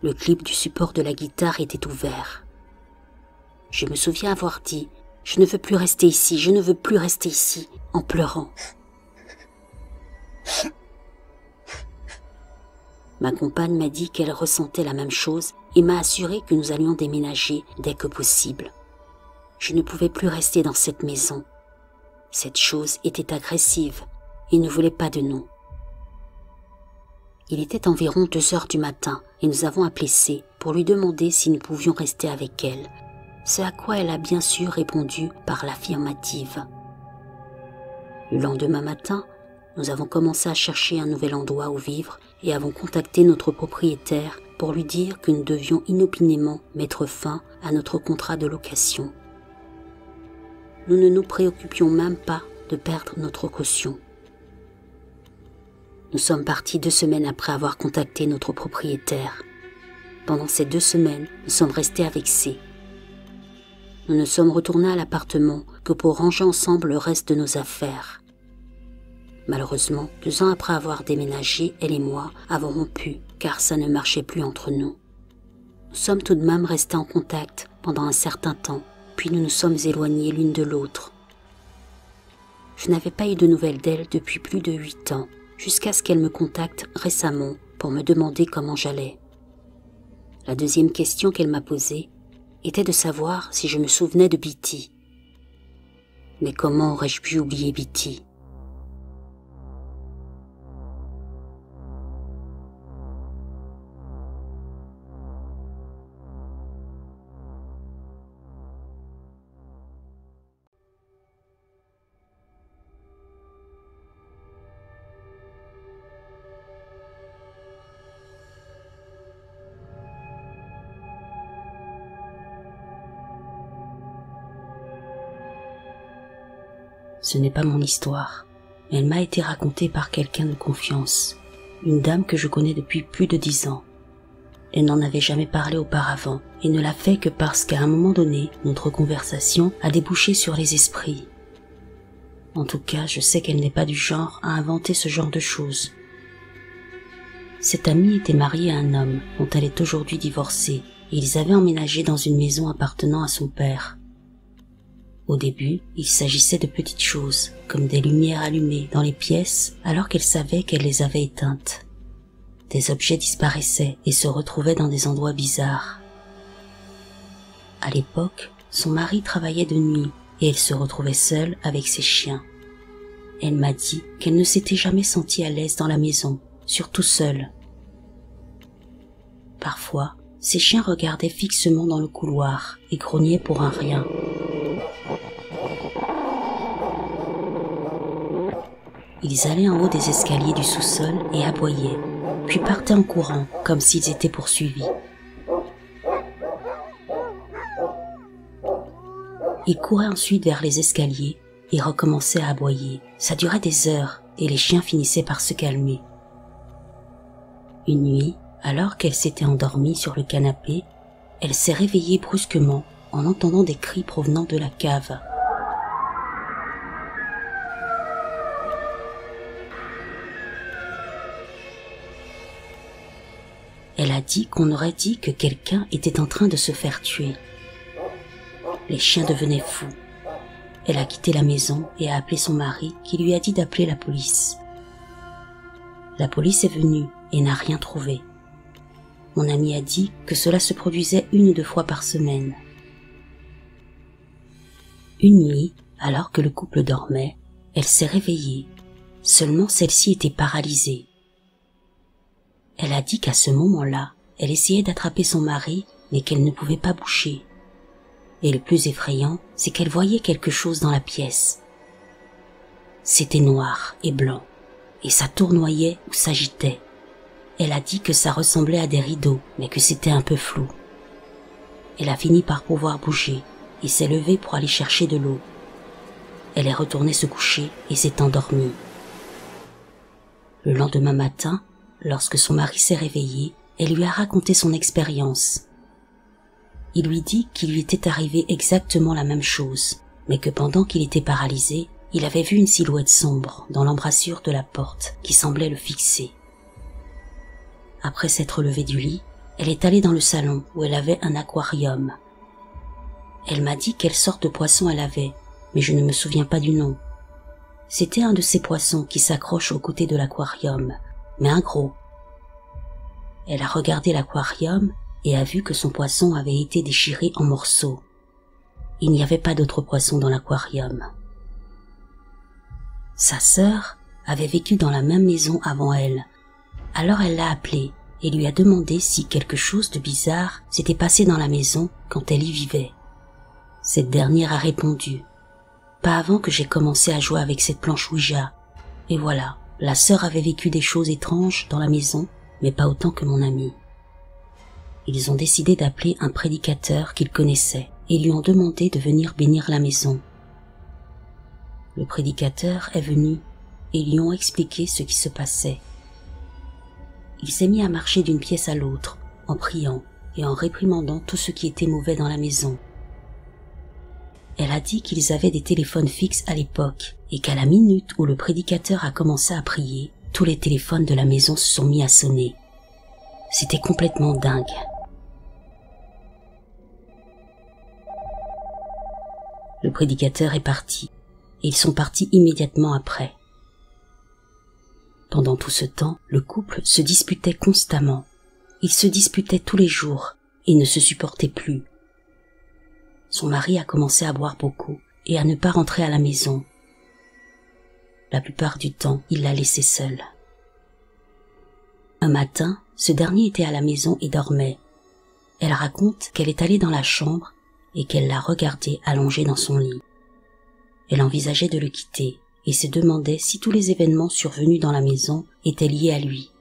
Le clip du support de la guitare était ouvert. Je me souviens avoir dit « Je ne veux plus rester ici, je ne veux plus rester ici » en pleurant. Ma compagne m'a dit qu'elle ressentait la même chose et m'a assuré que nous allions déménager dès que possible. Je ne pouvais plus rester dans cette maison. Cette chose était agressive et ne voulait pas de nous. Il était environ 2 heures du matin et nous avons appelé C pour lui demander si nous pouvions rester avec elle, ce à quoi elle a bien sûr répondu par l'affirmative. Le lendemain matin, nous avons commencé à chercher un nouvel endroit où vivre et avons contacté notre propriétaire pour lui dire que nous devions inopinément mettre fin à notre contrat de location. Nous ne nous préoccupions même pas de perdre notre caution. Nous sommes partis 2 semaines après avoir contacté notre propriétaire. Pendant ces 2 semaines, nous sommes restés avec C. Nous ne sommes retournés à l'appartement que pour ranger ensemble le reste de nos affaires. Malheureusement, 2 ans après avoir déménagé, elle et moi avons rompu car ça ne marchait plus entre nous. Nous sommes tout de même restés en contact pendant un certain temps, puis nous nous sommes éloignés l'une de l'autre. Je n'avais pas eu de nouvelles d'elle depuis plus de 8 ans, jusqu'à ce qu'elle me contacte récemment pour me demander comment j'allais. La deuxième question qu'elle m'a posée était de savoir si je me souvenais de Bitty. Mais comment aurais-je pu oublier Bitty ? Ce n'est pas mon histoire, mais elle m'a été racontée par quelqu'un de confiance, une dame que je connais depuis plus de 10 ans. Elle n'en avait jamais parlé auparavant et ne l'a fait que parce qu'à un moment donné, notre conversation a débouché sur les esprits. En tout cas, je sais qu'elle n'est pas du genre à inventer ce genre de choses. Cette amie était mariée à un homme dont elle est aujourd'hui divorcée et ils avaient emménagé dans une maison appartenant à son père. Au début, il s'agissait de petites choses, comme des lumières allumées dans les pièces alors qu'elle savait qu'elle les avait éteintes. Des objets disparaissaient et se retrouvaient dans des endroits bizarres. À l'époque, son mari travaillait de nuit et elle se retrouvait seule avec ses chiens. Elle m'a dit qu'elle ne s'était jamais sentie à l'aise dans la maison, surtout seule. Parfois, ses chiens regardaient fixement dans le couloir et grognaient pour un rien. Ils allaient en haut des escaliers du sous-sol et aboyaient, puis partaient en courant comme s'ils étaient poursuivis. Ils couraient ensuite vers les escaliers et recommençaient à aboyer. Ça durait des heures et les chiens finissaient par se calmer. Une nuit, alors qu'elle s'était endormie sur le canapé, elle s'est réveillée brusquement en entendant des cris provenant de la cave. Elle a dit qu'on aurait dit que quelqu'un était en train de se faire tuer. Les chiens devenaient fous. Elle a quitté la maison et a appelé son mari qui lui a dit d'appeler la police. La police est venue et n'a rien trouvé. Mon amie a dit que cela se produisait 1 ou 2 fois par semaine. Une nuit, alors que le couple dormait, elle s'est réveillée. Seulement celle-ci était paralysée. Elle a dit qu'à ce moment-là, elle essayait d'attraper son mari, mais qu'elle ne pouvait pas bouger. Et le plus effrayant, c'est qu'elle voyait quelque chose dans la pièce. C'était noir et blanc, et ça tournoyait ou s'agitait. Elle a dit que ça ressemblait à des rideaux, mais que c'était un peu flou. Elle a fini par pouvoir bouger, et s'est levée pour aller chercher de l'eau. Elle est retournée se coucher et s'est endormie. Le lendemain matin, lorsque son mari s'est réveillé, elle lui a raconté son expérience. Il lui dit qu'il lui était arrivé exactement la même chose, mais que pendant qu'il était paralysé, il avait vu une silhouette sombre dans l'embrasure de la porte qui semblait le fixer. Après s'être levée du lit, elle est allée dans le salon où elle avait un aquarium. Elle m'a dit quelle sorte de poisson elle avait, mais je ne me souviens pas du nom. C'était un de ces poissons qui s'accrochent aux côtés de l'aquarium, mais un gros. Elle a regardé l'aquarium et a vu que son poisson avait été déchiré en morceaux. Il n'y avait pas d'autres poissons dans l'aquarium. Sa sœur avait vécu dans la même maison avant elle, Alors elle l'a appelé et lui a demandé si quelque chose de bizarre s'était passé dans la maison quand elle y vivait. Cette dernière a répondu « Pas avant que j'ai commencé à jouer avec cette planche Ouija. » Et voilà, la sœur avait vécu des choses étranges dans la maison, mais pas autant que mon ami. Ils ont décidé d'appeler un prédicateur qu'ils connaissaient et lui ont demandé de venir bénir la maison. Le prédicateur est venu et lui ont expliqué ce qui se passait. Il s'est mis à marcher d'une pièce à l'autre, en priant et en réprimandant tout ce qui était mauvais dans la maison. Elle a dit qu'ils avaient des téléphones fixes à l'époque et qu'à la minute où le prédicateur a commencé à prier, tous les téléphones de la maison se sont mis à sonner. C'était complètement dingue. Le prédicateur est parti et ils sont partis immédiatement après. Pendant tout ce temps, le couple se disputait constamment. Ils se disputaient tous les jours et ne se supportaient plus. Son mari a commencé à boire beaucoup et à ne pas rentrer à la maison. La plupart du temps, il l'a laissée seule. Un matin, ce dernier était à la maison et dormait. Elle raconte qu'elle est allée dans la chambre et qu'elle l'a regardé allongé dans son lit. Elle envisageait de le quitter et se demandait si tous les événements survenus dans la maison étaient liés à lui.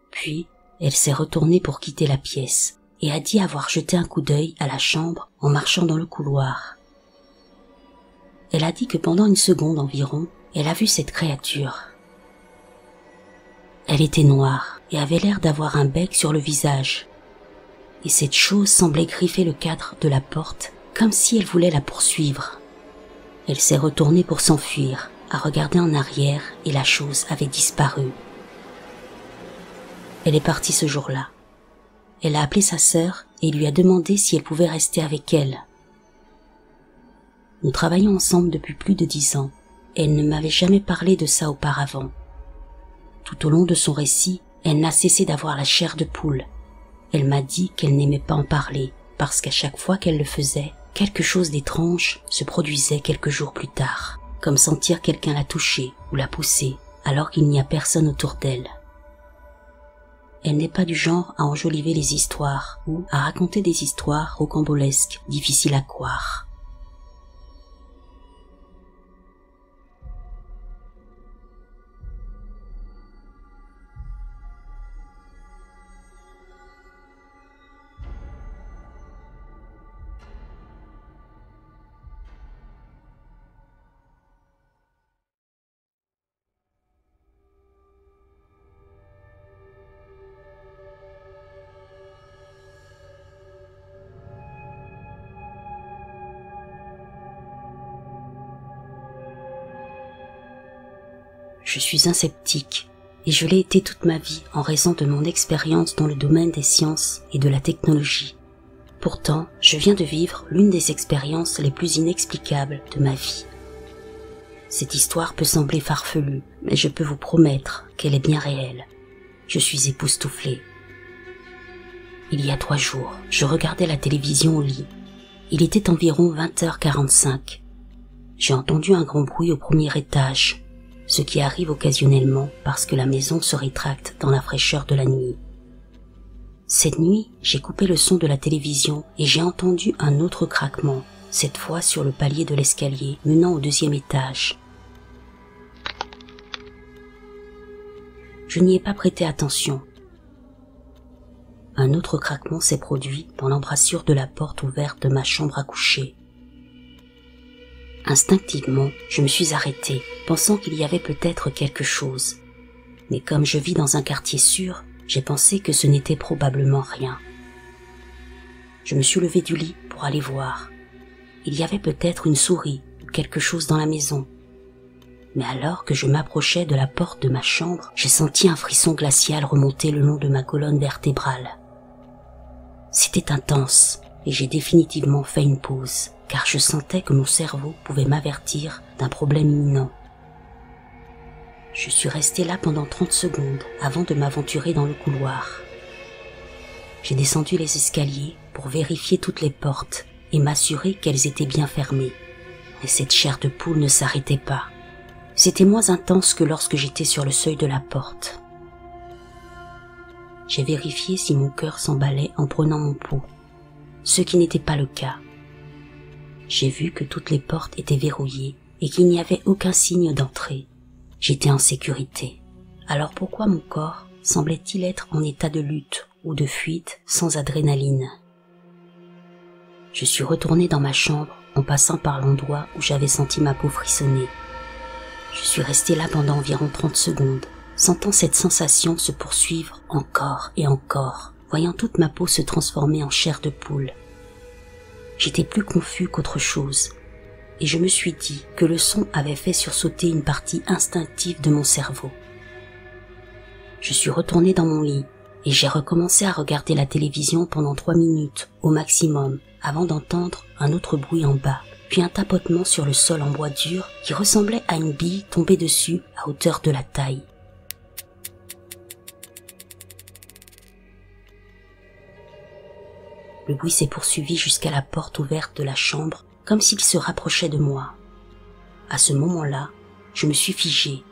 Puis, elle s'est retournée pour quitter la pièce et a dit avoir jeté un coup d'œil à la chambre en marchant dans le couloir. Elle a dit que pendant une seconde environ, elle a vu cette créature. Elle était noire et avait l'air d'avoir un bec sur le visage. Et cette chose semblait griffer le cadre de la porte comme si elle voulait la poursuivre. Elle s'est retournée pour s'enfuir, a regardé en arrière et la chose avait disparu. Elle est partie ce jour-là. Elle a appelé sa sœur et lui a demandé si elle pouvait rester avec elle. Nous travaillons ensemble depuis plus de 10 ans et elle ne m'avait jamais parlé de ça auparavant. Tout au long de son récit, elle n'a cessé d'avoir la chair de poule. Elle m'a dit qu'elle n'aimait pas en parler parce qu'à chaque fois qu'elle le faisait, quelque chose d'étrange se produisait quelques jours plus tard, comme sentir quelqu'un la toucher ou la pousser alors qu'il n'y a personne autour d'elle. Elle n'est pas du genre à enjoliver les histoires ou à raconter des histoires rocambolesques, difficiles à croire. Je suis un sceptique et je l'ai été toute ma vie en raison de mon expérience dans le domaine des sciences et de la technologie. Pourtant, je viens de vivre l'une des expériences les plus inexplicables de ma vie. Cette histoire peut sembler farfelue, mais je peux vous promettre qu'elle est bien réelle. Je suis époustouflée. Il y a 3 jours, je regardais la télévision au lit. Il était environ 20h45. J'ai entendu un grand bruit au premier étage, ce qui arrive occasionnellement parce que la maison se rétracte dans la fraîcheur de la nuit. Cette nuit, j'ai coupé le son de la télévision et j'ai entendu un autre craquement, cette fois sur le palier de l'escalier menant au 2e étage. Je n'y ai pas prêté attention. Un autre craquement s'est produit dans l'embrasure de la porte ouverte de ma chambre à coucher. Instinctivement, je me suis arrêtée, pensant qu'il y avait peut-être quelque chose. Mais comme je vis dans un quartier sûr, j'ai pensé que ce n'était probablement rien. Je me suis levée du lit pour aller voir. Il y avait peut-être une souris ou quelque chose dans la maison. Mais alors que je m'approchais de la porte de ma chambre, j'ai senti un frisson glacial remonter le long de ma colonne vertébrale. C'était intense et j'ai définitivement fait une pause, car je sentais que mon cerveau pouvait m'avertir d'un problème imminent. Je suis restée là pendant 30 secondes avant de m'aventurer dans le couloir. J'ai descendu les escaliers pour vérifier toutes les portes et m'assurer qu'elles étaient bien fermées. Mais cette chair de poule ne s'arrêtait pas. C'était moins intense que lorsque j'étais sur le seuil de la porte. j'ai vérifié si mon cœur s'emballait en prenant mon pouls, ce qui n'était pas le cas. J'ai vu que toutes les portes étaient verrouillées et qu'il n'y avait aucun signe d'entrée. J'étais en sécurité. Alors pourquoi mon corps semblait-il être en état de lutte ou de fuite sans adrénaline? Je suis retourné dans ma chambre en passant par l'endroit où j'avais senti ma peau frissonner. Je suis resté là pendant environ 30 secondes, sentant cette sensation se poursuivre encore et encore, voyant toute ma peau se transformer en chair de poule. J'étais plus confus qu'autre chose, et je me suis dit que le son avait fait sursauter une partie instinctive de mon cerveau. Je suis retourné dans mon lit, et j'ai recommencé à regarder la télévision pendant 3 minutes au maximum, avant d'entendre un autre bruit en bas, puis un tapotement sur le sol en bois dur qui ressemblait à une bille tombée dessus à hauteur de la taille. Le bruit s'est poursuivi jusqu'à la porte ouverte de la chambre, comme s'il se rapprochait de moi. À ce moment-là, je me suis figé.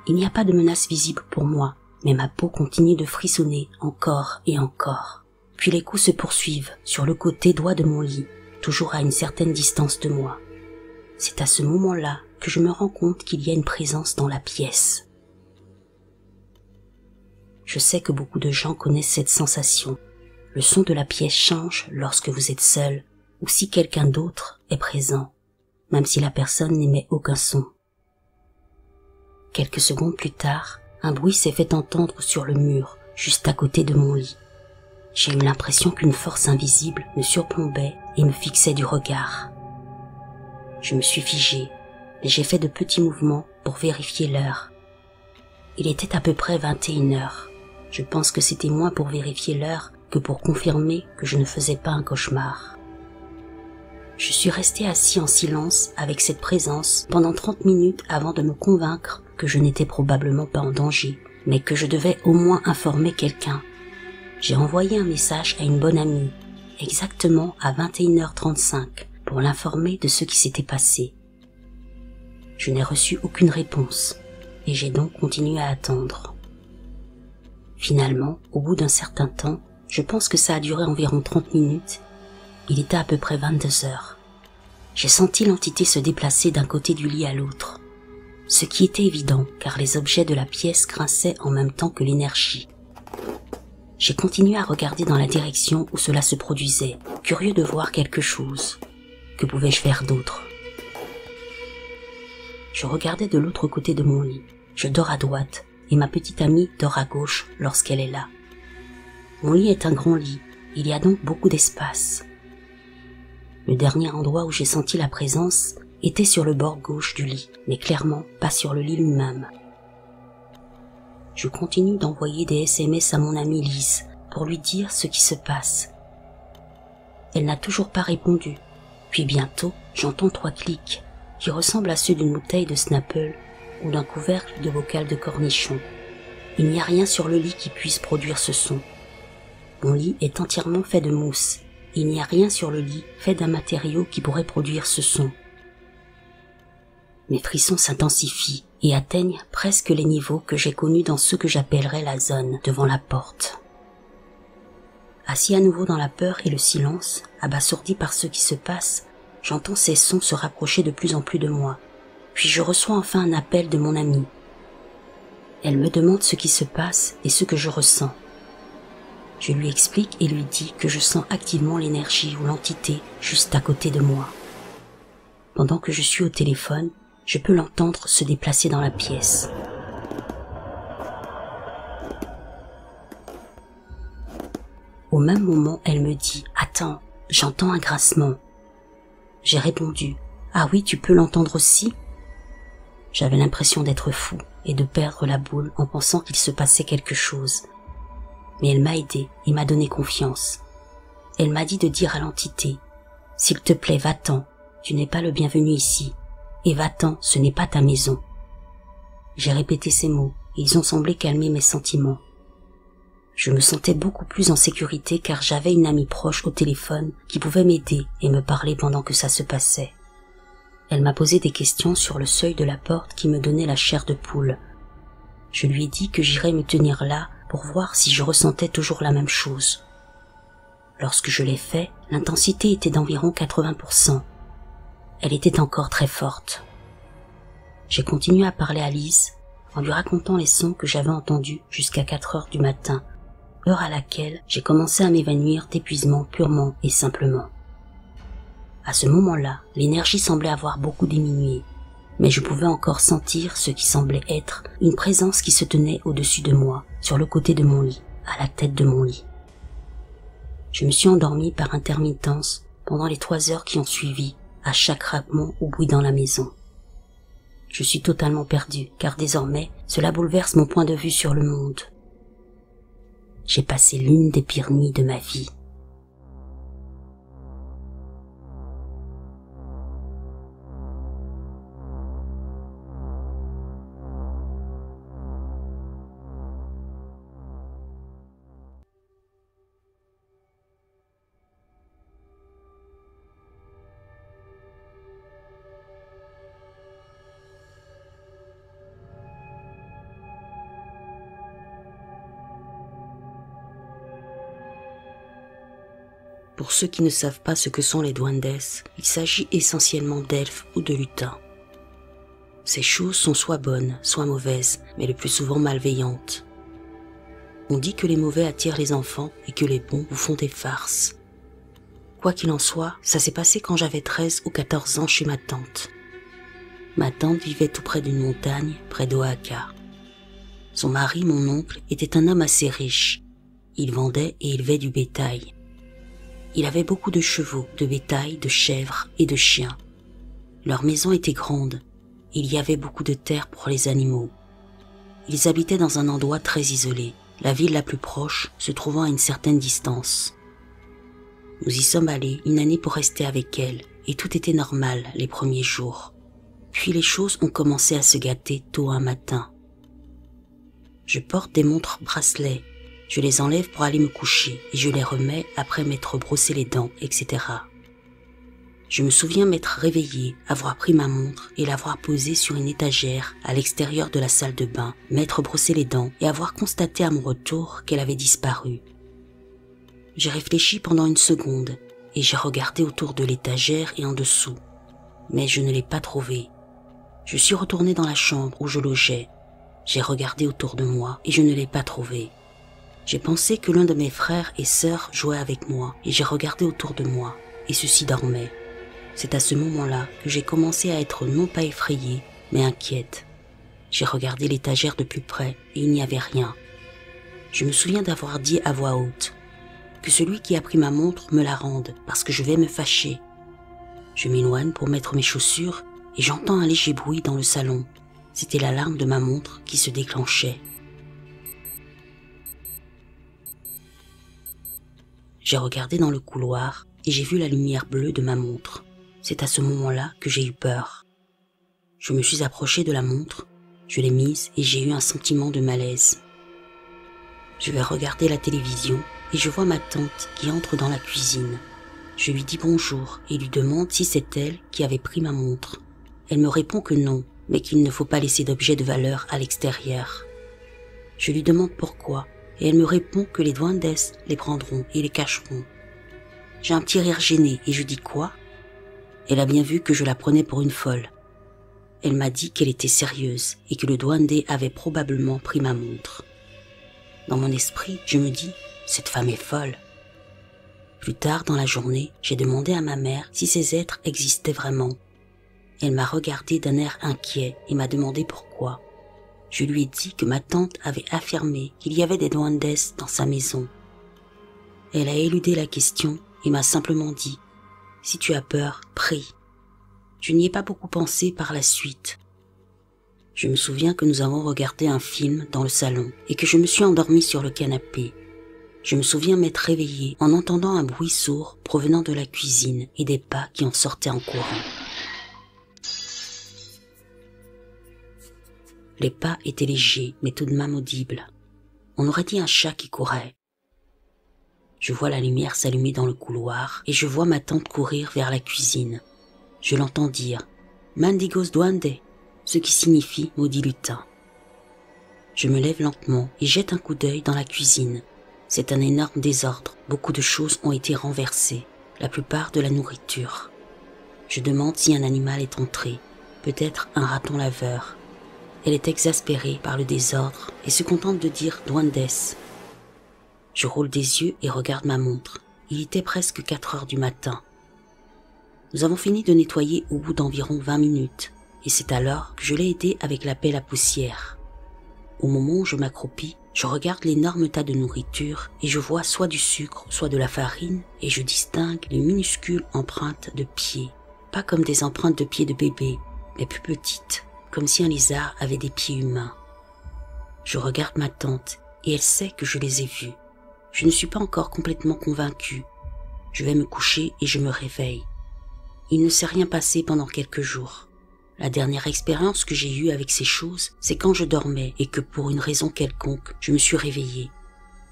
Il n'y a pas de menace visible pour moi, mais ma peau continue de frissonner encore et encore. Puis les coups se poursuivent sur le côté droit de mon lit, toujours à une certaine distance de moi. C'est à ce moment-là que je me rends compte qu'il y a une présence dans la pièce. Je sais que beaucoup de gens connaissent cette sensation. Le son de la pièce change lorsque vous êtes seul ou si quelqu'un d'autre est présent, même si la personne n'émet aucun son. Quelques secondes plus tard, un bruit s'est fait entendre sur le mur, juste à côté de mon lit. J'ai eu l'impression qu'une force invisible me surplombait et me fixait du regard. Je me suis figé, mais j'ai fait de petits mouvements pour vérifier l'heure. Il était à peu près 21h. Je pense que c'était moins pour vérifier l'heure que pour confirmer que je ne faisais pas un cauchemar. Je suis resté assis en silence avec cette présence pendant 30 minutes avant de me convaincre que je n'étais probablement pas en danger, mais que je devais au moins informer quelqu'un. J'ai envoyé un message à une bonne amie, exactement à 21h35, pour l'informer de ce qui s'était passé. Je n'ai reçu aucune réponse, et j'ai donc continué à attendre. Finalement, au bout d'un certain temps, je pense que ça a duré environ 30 minutes, il était à peu près 22h. J'ai senti l'entité se déplacer d'un côté du lit à l'autre, ce qui était évident car les objets de la pièce grinçaient en même temps que l'énergie. J'ai continué à regarder dans la direction où cela se produisait, curieux de voir quelque chose. Que pouvais-je faire d'autre? Je regardais de l'autre côté de mon lit. Je dors à droite et ma petite amie dort à gauche lorsqu'elle est là. Mon lit est un grand lit, il y a donc beaucoup d'espace. Le dernier endroit où j'ai senti la présence était sur le bord gauche du lit, mais clairement pas sur le lit lui-même. Je continue d'envoyer des SMS à mon amie Lise pour lui dire ce qui se passe. Elle n'a toujours pas répondu, puis bientôt j'entends 3 clics qui ressemblent à ceux d'une bouteille de Snapple ou d'un couvercle de bocal de cornichons. Il n'y a rien sur le lit qui puisse produire ce son. Mon lit est entièrement fait de mousse. Il n'y a rien sur le lit fait d'un matériau qui pourrait produire ce son. Mes frissons s'intensifient et atteignent presque les niveaux que j'ai connus dans ce que j'appellerais la zone devant la porte. Assis à nouveau dans la peur et le silence, abasourdi par ce qui se passe, j'entends ces sons se rapprocher de plus en plus de moi. Puis je reçois enfin un appel de mon amie. Elle me demande ce qui se passe et ce que je ressens. Je lui explique et lui dis que je sens activement l'énergie ou l'entité juste à côté de moi. Pendant que je suis au téléphone, je peux l'entendre se déplacer dans la pièce. Au même moment, elle me dit « Attends, j'entends un grincement. » J'ai répondu « Ah oui, tu peux l'entendre aussi ?» J'avais l'impression d'être fou et de perdre la boule en pensant qu'il se passait quelque chose. Mais elle m'a aidé et m'a donné confiance. Elle m'a dit de dire à l'entité « S'il te plaît, va-t'en, tu n'es pas le bienvenu ici. Et va-t'en, ce n'est pas ta maison. » J'ai répété ces mots et ils ont semblé calmer mes sentiments. Je me sentais beaucoup plus en sécurité car j'avais une amie proche au téléphone qui pouvait m'aider et me parler pendant que ça se passait. Elle m'a posé des questions sur le seuil de la porte qui me donnait la chair de poule. Je lui ai dit que j'irais me tenir là pour voir si je ressentais toujours la même chose. Lorsque je l'ai fait, l'intensité était d'environ 80%. Elle était encore très forte. J'ai continué à parler à Lise en lui racontant les sons que j'avais entendus jusqu'à 4 heures du matin, heure à laquelle j'ai commencé à m'évanouir d'épuisement purement et simplement. À ce moment-là, l'énergie semblait avoir beaucoup diminué, mais je pouvais encore sentir ce qui semblait être une présence qui se tenait au-dessus de moi, sur le côté de mon lit, à la tête de mon lit. Je me suis endormi par intermittence pendant les 3 heures qui ont suivi, à chaque craquement ou bruit dans la maison. Je suis totalement perdu, car désormais, cela bouleverse mon point de vue sur le monde. J'ai passé l'une des pires nuits de ma vie. Pour ceux qui ne savent pas ce que sont les duendes, il s'agit essentiellement d'elfes ou de lutins. Ces choses sont soit bonnes, soit mauvaises, mais le plus souvent malveillantes. On dit que les mauvais attirent les enfants et que les bons vous font des farces. Quoi qu'il en soit, ça s'est passé quand j'avais 13 ou 14 ans chez ma tante. Ma tante vivait tout près d'une montagne, près d'Oaxaca. Son mari, mon oncle, était un homme assez riche. Il vendait et élevait du bétail. Il avait beaucoup de chevaux, de bétail, de chèvres et de chiens. Leur maison était grande. Il y avait beaucoup de terre pour les animaux. Ils habitaient dans un endroit très isolé, la ville la plus proche se trouvant à une certaine distance. Nous y sommes allés une année pour rester avec elle, et tout était normal les premiers jours. Puis les choses ont commencé à se gâter tôt un matin. Je porte des montres bracelets. Je les enlève pour aller me coucher et je les remets après m'être brossé les dents, etc. Je me souviens m'être réveillé, avoir pris ma montre et l'avoir posée sur une étagère à l'extérieur de la salle de bain, m'être brossé les dents et avoir constaté à mon retour qu'elle avait disparu. J'ai réfléchi pendant une seconde et j'ai regardé autour de l'étagère et en dessous, mais je ne l'ai pas trouvée. Je suis retourné dans la chambre où je logeais. J'ai regardé autour de moi et je ne l'ai pas trouvée. J'ai pensé que l'un de mes frères et sœurs jouait avec moi et j'ai regardé autour de moi et ceux-ci dormaient. C'est à ce moment-là que j'ai commencé à être non pas effrayée, mais inquiète. J'ai regardé l'étagère de plus près et il n'y avait rien. Je me souviens d'avoir dit à voix haute que celui qui a pris ma montre me la rende parce que je vais me fâcher. Je m'éloigne pour mettre mes chaussures et j'entends un léger bruit dans le salon. C'était l'alarme de ma montre qui se déclenchait. J'ai regardé dans le couloir et j'ai vu la lumière bleue de ma montre. C'est à ce moment-là que j'ai eu peur. Je me suis approché de la montre, je l'ai mise et j'ai eu un sentiment de malaise. Je vais regarder la télévision et je vois ma tante qui entre dans la cuisine. Je lui dis bonjour et lui demande si c'est elle qui avait pris ma montre. Elle me répond que non, mais qu'il ne faut pas laisser d'objets de valeur à l'extérieur. Je lui demande pourquoi. Et elle me répond que les duendes les prendront et les cacheront. J'ai un petit rire gêné et je dis quoi? Elle a bien vu que je la prenais pour une folle. Elle m'a dit qu'elle était sérieuse et que le duende avait probablement pris ma montre. Dans mon esprit, je me dis, cette femme est folle. Plus tard dans la journée, j'ai demandé à ma mère si ces êtres existaient vraiment. Elle m'a regardé d'un air inquiet et m'a demandé pourquoi. Je lui ai dit que ma tante avait affirmé qu'il y avait des duendes dans sa maison. Elle a éludé la question et m'a simplement dit « Si tu as peur, prie ». Je n'y ai pas beaucoup pensé par la suite. Je me souviens que nous avons regardé un film dans le salon et que je me suis endormie sur le canapé. Je me souviens m'être réveillée en entendant un bruit sourd provenant de la cuisine et des pas qui en sortaient en courant. Les pas étaient légers, mais tout de même audibles. On aurait dit un chat qui courait. Je vois la lumière s'allumer dans le couloir et je vois ma tante courir vers la cuisine. Je l'entends dire « Mandigos duende », ce qui signifie « maudit lutin ». Je me lève lentement et jette un coup d'œil dans la cuisine. C'est un énorme désordre, beaucoup de choses ont été renversées, la plupart de la nourriture. Je demande si un animal est entré, peut-être un raton laveur. Elle est exaspérée par le désordre et se contente de dire « Duendes ». Je roule des yeux et regarde ma montre. Il était presque 4 heures du matin. Nous avons fini de nettoyer au bout d'environ 20 minutes, et c'est alors que je l'ai aidée avec la pelle à poussière. Au moment où je m'accroupis, je regarde l'énorme tas de nourriture et je vois soit du sucre, soit de la farine, et je distingue les minuscules empreintes de pieds. Pas comme des empreintes de pieds de bébé, mais plus petites, comme si un lézard avait des pieds humains. Je regarde ma tante et elle sait que je les ai vus. Je ne suis pas encore complètement convaincue. Je vais me coucher et je me réveille. Il ne s'est rien passé pendant quelques jours. La dernière expérience que j'ai eue avec ces choses, c'est quand je dormais et que pour une raison quelconque, je me suis réveillée.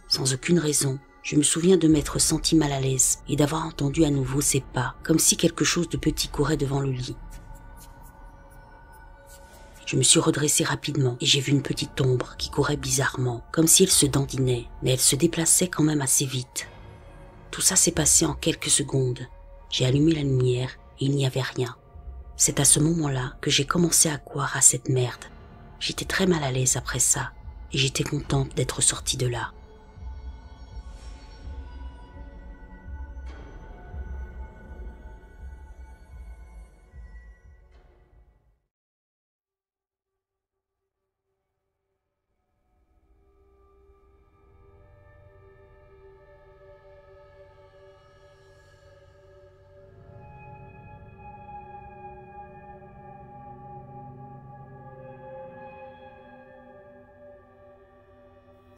Sans aucune raison, je me souviens de m'être sentie mal à l'aise et d'avoir entendu à nouveau ses pas, comme si quelque chose de petit courait devant le lit. Je me suis redressée rapidement et j'ai vu une petite ombre qui courait bizarrement, comme si elle se dandinait, mais elle se déplaçait quand même assez vite. Tout ça s'est passé en quelques secondes. J'ai allumé la lumière et il n'y avait rien. C'est à ce moment-là que j'ai commencé à croire à cette merde. J'étais très mal à l'aise après ça et j'étais contente d'être sortie de là.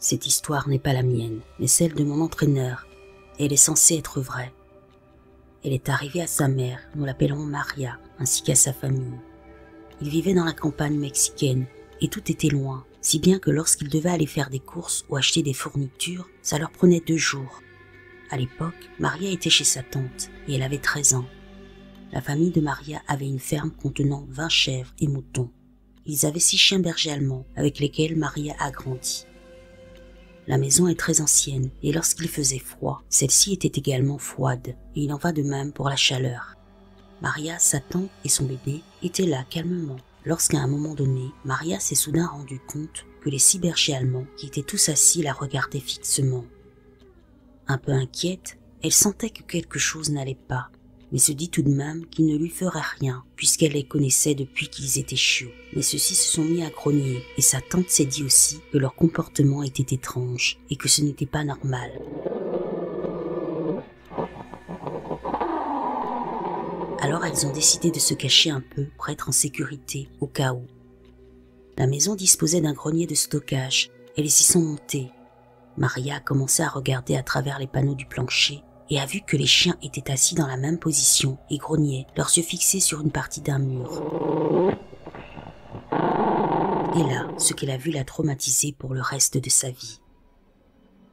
Cette histoire n'est pas la mienne, mais celle de mon entraîneur. Elle est censée être vraie. Elle est arrivée à sa mère, nous l'appellerons Maria, ainsi qu'à sa famille. Ils vivaient dans la campagne mexicaine et tout était loin, si bien que lorsqu'ils devaient aller faire des courses ou acheter des fournitures, ça leur prenait 2 jours. À l'époque, Maria était chez sa tante et elle avait 13 ans. La famille de Maria avait une ferme contenant 20 chèvres et moutons. Ils avaient 6 chiens bergers allemands avec lesquels Maria a grandi. La maison est très ancienne et lorsqu'il faisait froid, celle-ci était également froide et il en va de même pour la chaleur. Maria, sa tante et son bébé étaient là calmement lorsqu'à un moment donné, Maria s'est soudain rendu compte que les 6 bergers allemands qui étaient tous assis la regardaient fixement. Un peu inquiète, elle sentait que quelque chose n'allait pas, mais se dit tout de même qu'il ne lui ferait rien puisqu'elle les connaissait depuis qu'ils étaient chiots. Mais ceux-ci se sont mis à grogner et sa tante s'est dit aussi que leur comportement était étrange et que ce n'était pas normal. Alors elles ont décidé de se cacher un peu pour être en sécurité au cas où. La maison disposait d'un grenier de stockage et elles y sont montées. Maria a commencé à regarder à travers les panneaux du plancher et a vu que les chiens étaient assis dans la même position et grognaient, leurs yeux fixés sur une partie d'un mur. Et là, ce qu'elle a vu l'a traumatisée pour le reste de sa vie.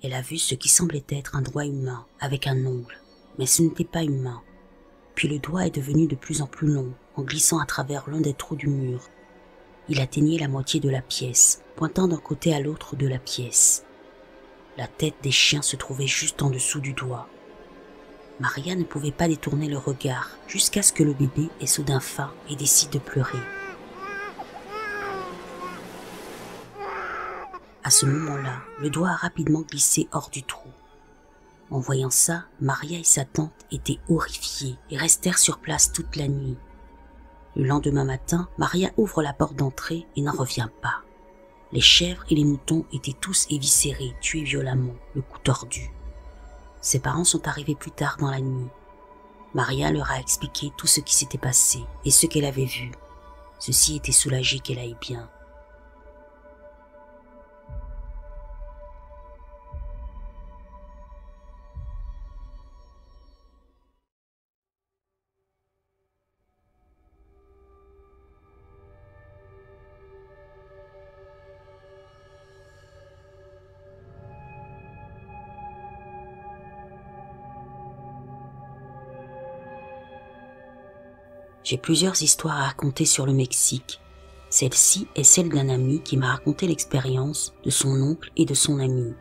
Elle a vu ce qui semblait être un doigt humain avec un ongle, mais ce n'était pas humain. Puis le doigt est devenu de plus en plus long en glissant à travers l'un des trous du mur. Il atteignait la moitié de la pièce, pointant d'un côté à l'autre de la pièce. La tête des chiens se trouvait juste en dessous du doigt. Maria ne pouvait pas détourner le regard jusqu'à ce que le bébé ait soudain faim et décide de pleurer. À ce moment-là, le doigt a rapidement glissé hors du trou. En voyant ça, Maria et sa tante étaient horrifiées et restèrent sur place toute la nuit. Le lendemain matin, Maria ouvre la porte d'entrée et n'en revient pas. Les chèvres et les moutons étaient tous éviscérés, tués violemment, le cou tordu. Ses parents sont arrivés plus tard dans la nuit. Maria leur a expliqué tout ce qui s'était passé et ce qu'elle avait vu. Ceux-ci étaient soulagés qu'elle aille bien. J'ai plusieurs histoires à raconter sur le Mexique, Celle-ci est celle d'un ami qui m'a raconté l'expérience de son oncle et de son ami.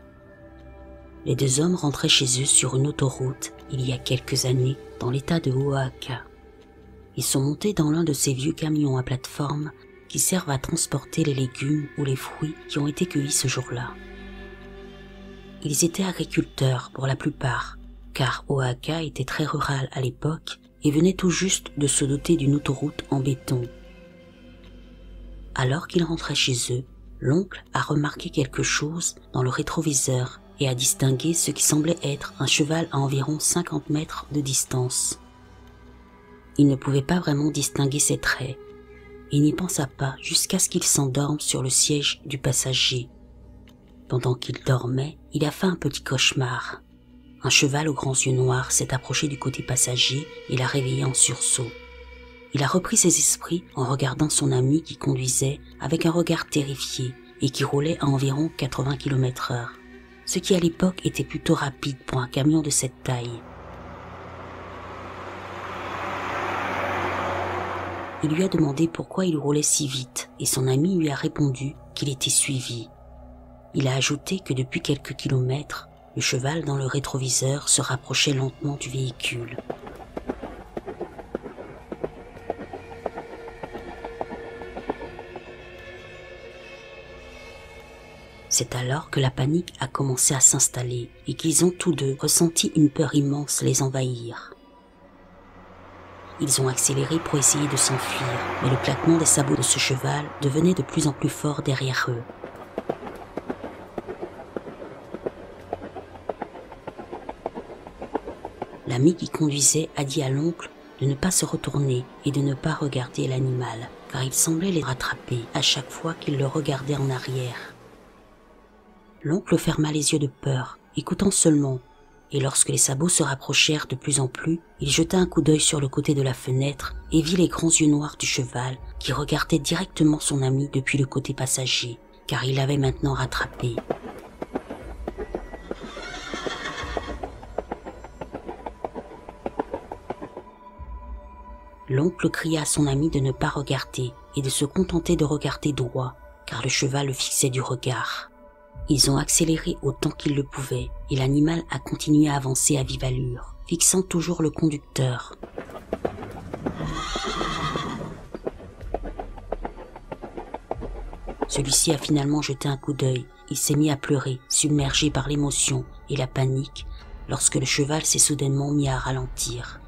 Les deux hommes rentraient chez eux sur une autoroute il y a quelques années dans l'état de Oaxaca. Ils sont montés dans l'un de ces vieux camions à plateforme qui servent à transporter les légumes ou les fruits qui ont été cueillis ce jour-là. Ils étaient agriculteurs pour la plupart, car Oaxaca était très rural à l'époque et venait tout juste de se doter d'une autoroute en béton. Alors qu'ils rentraient chez eux, l'oncle a remarqué quelque chose dans le rétroviseur et a distingué ce qui semblait être un cheval à environ 50 mètres de distance. Il ne pouvait pas vraiment distinguer ses traits. Il n'y pensa pas jusqu'à ce qu'il s'endorme sur le siège du passager. Pendant qu'il dormait, il a fait un petit cauchemar. Un cheval aux grands yeux noirs s'est approché du côté passager et l'a réveillé en sursaut. Il a repris ses esprits en regardant son ami qui conduisait avec un regard terrifié et qui roulait à environ 80 km/h, ce qui à l'époque était plutôt rapide pour un camion de cette taille. Il lui a demandé pourquoi il roulait si vite et son ami lui a répondu qu'il était suivi. Il a ajouté que depuis quelques kilomètres, le cheval dans le rétroviseur se rapprochait lentement du véhicule. C'est alors que la panique a commencé à s'installer et qu'ils ont tous deux ressenti une peur immense les envahir. Ils ont accéléré pour essayer de s'enfuir, mais le claquement des sabots de ce cheval devenait de plus en plus fort derrière eux. L'ami qui conduisait a dit à l'oncle de ne pas se retourner et de ne pas regarder l'animal, car il semblait les rattraper à chaque fois qu'il le regardait en arrière. L'oncle ferma les yeux de peur, écoutant seulement, et lorsque les sabots se rapprochèrent de plus en plus, il jeta un coup d'œil sur le côté de la fenêtre et vit les grands yeux noirs du cheval qui regardait directement son ami depuis le côté passager, car il l'avait maintenant rattrapé. L'oncle cria à son ami de ne pas regarder et de se contenter de regarder droit, car le cheval le fixait du regard. Ils ont accéléré autant qu'ils le pouvaient et l'animal a continué à avancer à vive allure, fixant toujours le conducteur. Celui-ci a finalement jeté un coup d'œil. Il s'est mis à pleurer, submergé par l'émotion et la panique, lorsque le cheval s'est soudainement mis à ralentir.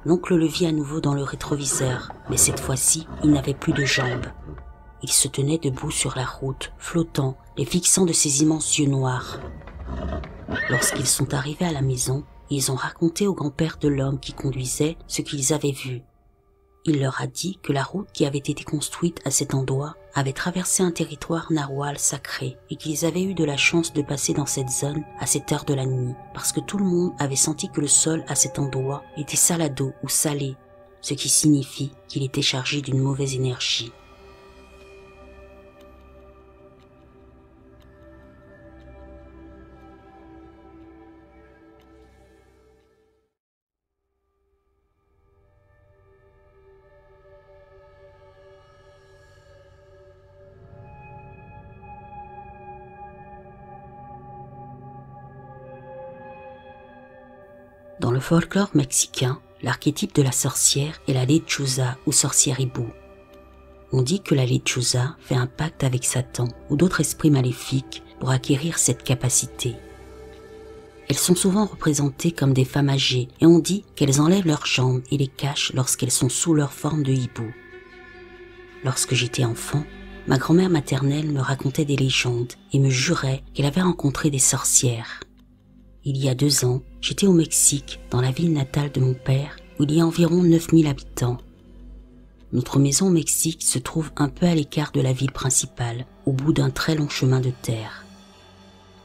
L'oncle le vit à nouveau dans le rétroviseur, mais cette fois-ci, il n'avait plus de jambes. Il se tenait debout sur la route, flottant, les fixant de ses immenses yeux noirs. Lorsqu'ils sont arrivés à la maison, ils ont raconté au grand-père de l'homme qui conduisait ce qu'ils avaient vu. Il leur a dit que la route qui avait été construite à cet endroit avait traversé un territoire narwal sacré et qu'ils avaient eu de la chance de passer dans cette zone à cette heure de la nuit parce que tout le monde avait senti que le sol à cet endroit était salado ou salé, ce qui signifie qu'il était chargé d'une mauvaise énergie. Dans le folklore mexicain, l'archétype de la sorcière est la lechuza ou sorcière hibou. On dit que la lechuza fait un pacte avec Satan ou d'autres esprits maléfiques pour acquérir cette capacité. Elles sont souvent représentées comme des femmes âgées et on dit qu'elles enlèvent leurs jambes et les cachent lorsqu'elles sont sous leur forme de hibou. Lorsque j'étais enfant, ma grand-mère maternelle me racontait des légendes et me jurait qu'elle avait rencontré des sorcières. Il y a 2 ans, j'étais au Mexique, dans la ville natale de mon père, où il y a environ 9000 habitants. Notre maison au Mexique se trouve un peu à l'écart de la ville principale, au bout d'un très long chemin de terre.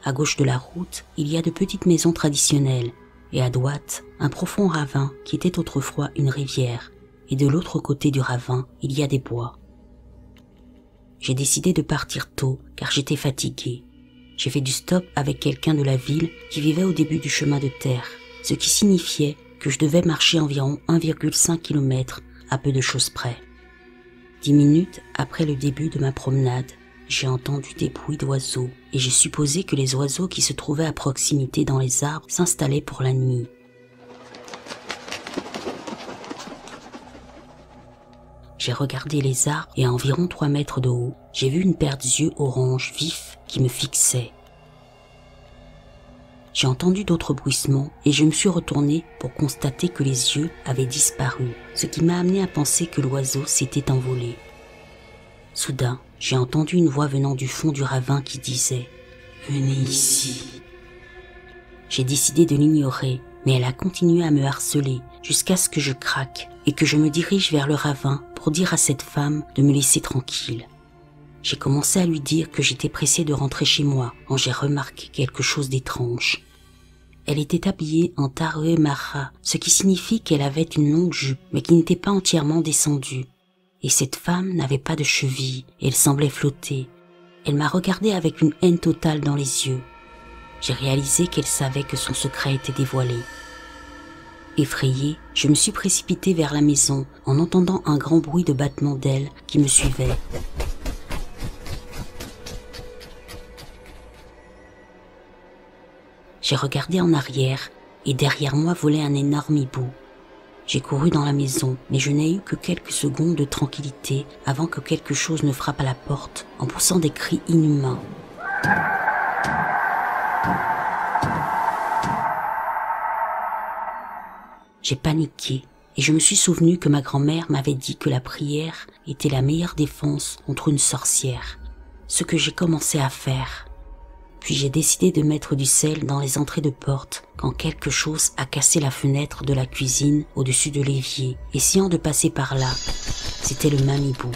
À gauche de la route, il y a de petites maisons traditionnelles, et à droite, un profond ravin qui était autrefois une rivière, et de l'autre côté du ravin, il y a des bois. J'ai décidé de partir tôt, car j'étais fatigué. J'ai fait du stop avec quelqu'un de la ville qui vivait au début du chemin de terre, ce qui signifiait que je devais marcher environ 1,5 km à peu de choses près. 10 minutes après le début de ma promenade, j'ai entendu des bruits d'oiseaux et j'ai supposé que les oiseaux qui se trouvaient à proximité dans les arbres s'installaient pour la nuit. J'ai regardé les arbres et à environ 3 mètres de haut, j'ai vu une paire d'yeux orange vifs qui me fixaient. J'ai entendu d'autres bruissements et je me suis retourné pour constater que les yeux avaient disparu, ce qui m'a amené à penser que l'oiseau s'était envolé. Soudain, j'ai entendu une voix venant du fond du ravin qui disait « Venez ici ». J'ai décidé de l'ignorer, mais elle a continué à me harceler jusqu'à ce que je craque et que je me dirige vers le ravin pour dire à cette femme de me laisser tranquille. J'ai commencé à lui dire que j'étais pressé de rentrer chez moi quand j'ai remarqué quelque chose d'étrange. Elle était habillée en tarué mara, ce qui signifie qu'elle avait une longue jupe mais qui n'était pas entièrement descendue. Et cette femme n'avait pas de cheville, et elle semblait flotter. Elle m'a regardé avec une haine totale dans les yeux. J'ai réalisé qu'elle savait que son secret était dévoilé. Effrayé, je me suis précipité vers la maison en entendant un grand bruit de battement d'ailes qui me suivait. J'ai regardé en arrière et derrière moi volait un énorme hibou. J'ai couru dans la maison, mais je n'ai eu que quelques secondes de tranquillité avant que quelque chose ne frappe à la porte en poussant des cris inhumains. J'ai paniqué et je me suis souvenu que ma grand-mère m'avait dit que la prière était la meilleure défense contre une sorcière, ce que j'ai commencé à faire. Puis j'ai décidé de mettre du sel dans les entrées de porte quand quelque chose a cassé la fenêtre de la cuisine au-dessus de l'évier, essayant de passer par là. C'était le même hibou.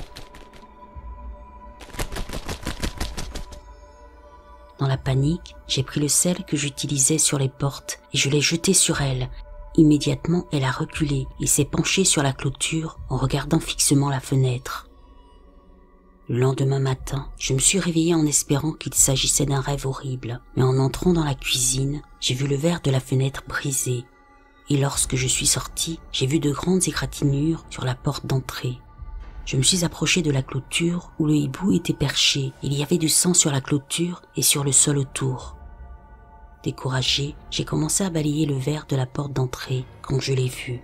Dans la panique, j'ai pris le sel que j'utilisais sur les portes et je l'ai jeté sur elle. Immédiatement, elle a reculé et s'est penchée sur la clôture en regardant fixement la fenêtre. Le lendemain matin, je me suis réveillée en espérant qu'il s'agissait d'un rêve horrible, mais en entrant dans la cuisine, j'ai vu le verre de la fenêtre brisé. Et lorsque je suis sortie, j'ai vu de grandes égratignures sur la porte d'entrée. Je me suis approchée de la clôture où le hibou était perché. Il y avait du sang sur la clôture et sur le sol autour. Découragée, j'ai commencé à balayer le verre de la porte d'entrée quand je l'ai vu.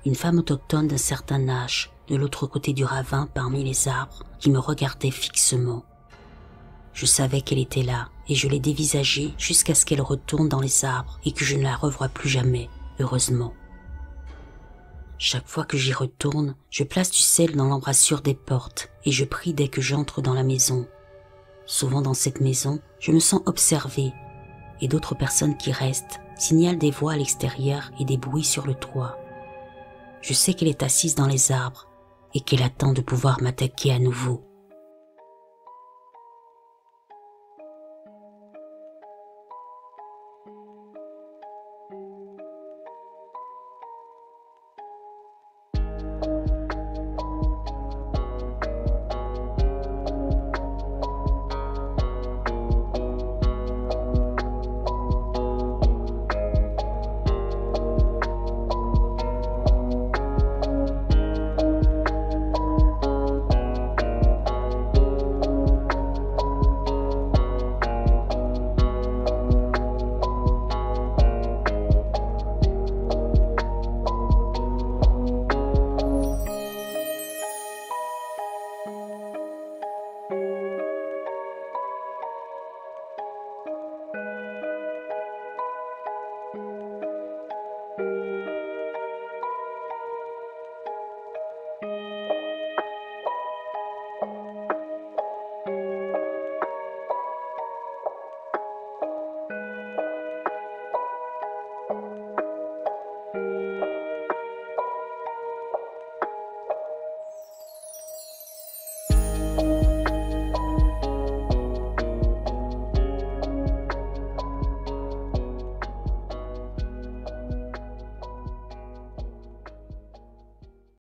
Une femme autochtone d'un certain âge, de l'autre côté du ravin parmi les arbres, qui me regardait fixement. Je savais qu'elle était là et je l'ai dévisagée jusqu'à ce qu'elle retourne dans les arbres et que je ne la revoie plus jamais, heureusement. Chaque fois que j'y retourne, je place du sel dans l'embrasure des portes et je prie dès que j'entre dans la maison. Souvent dans cette maison, je me sens observée et d'autres personnes qui restent signalent des voix à l'extérieur et des bruits sur le toit. Je sais qu'elle est assise dans les arbres et qu'elle attend de pouvoir m'attaquer à nouveau.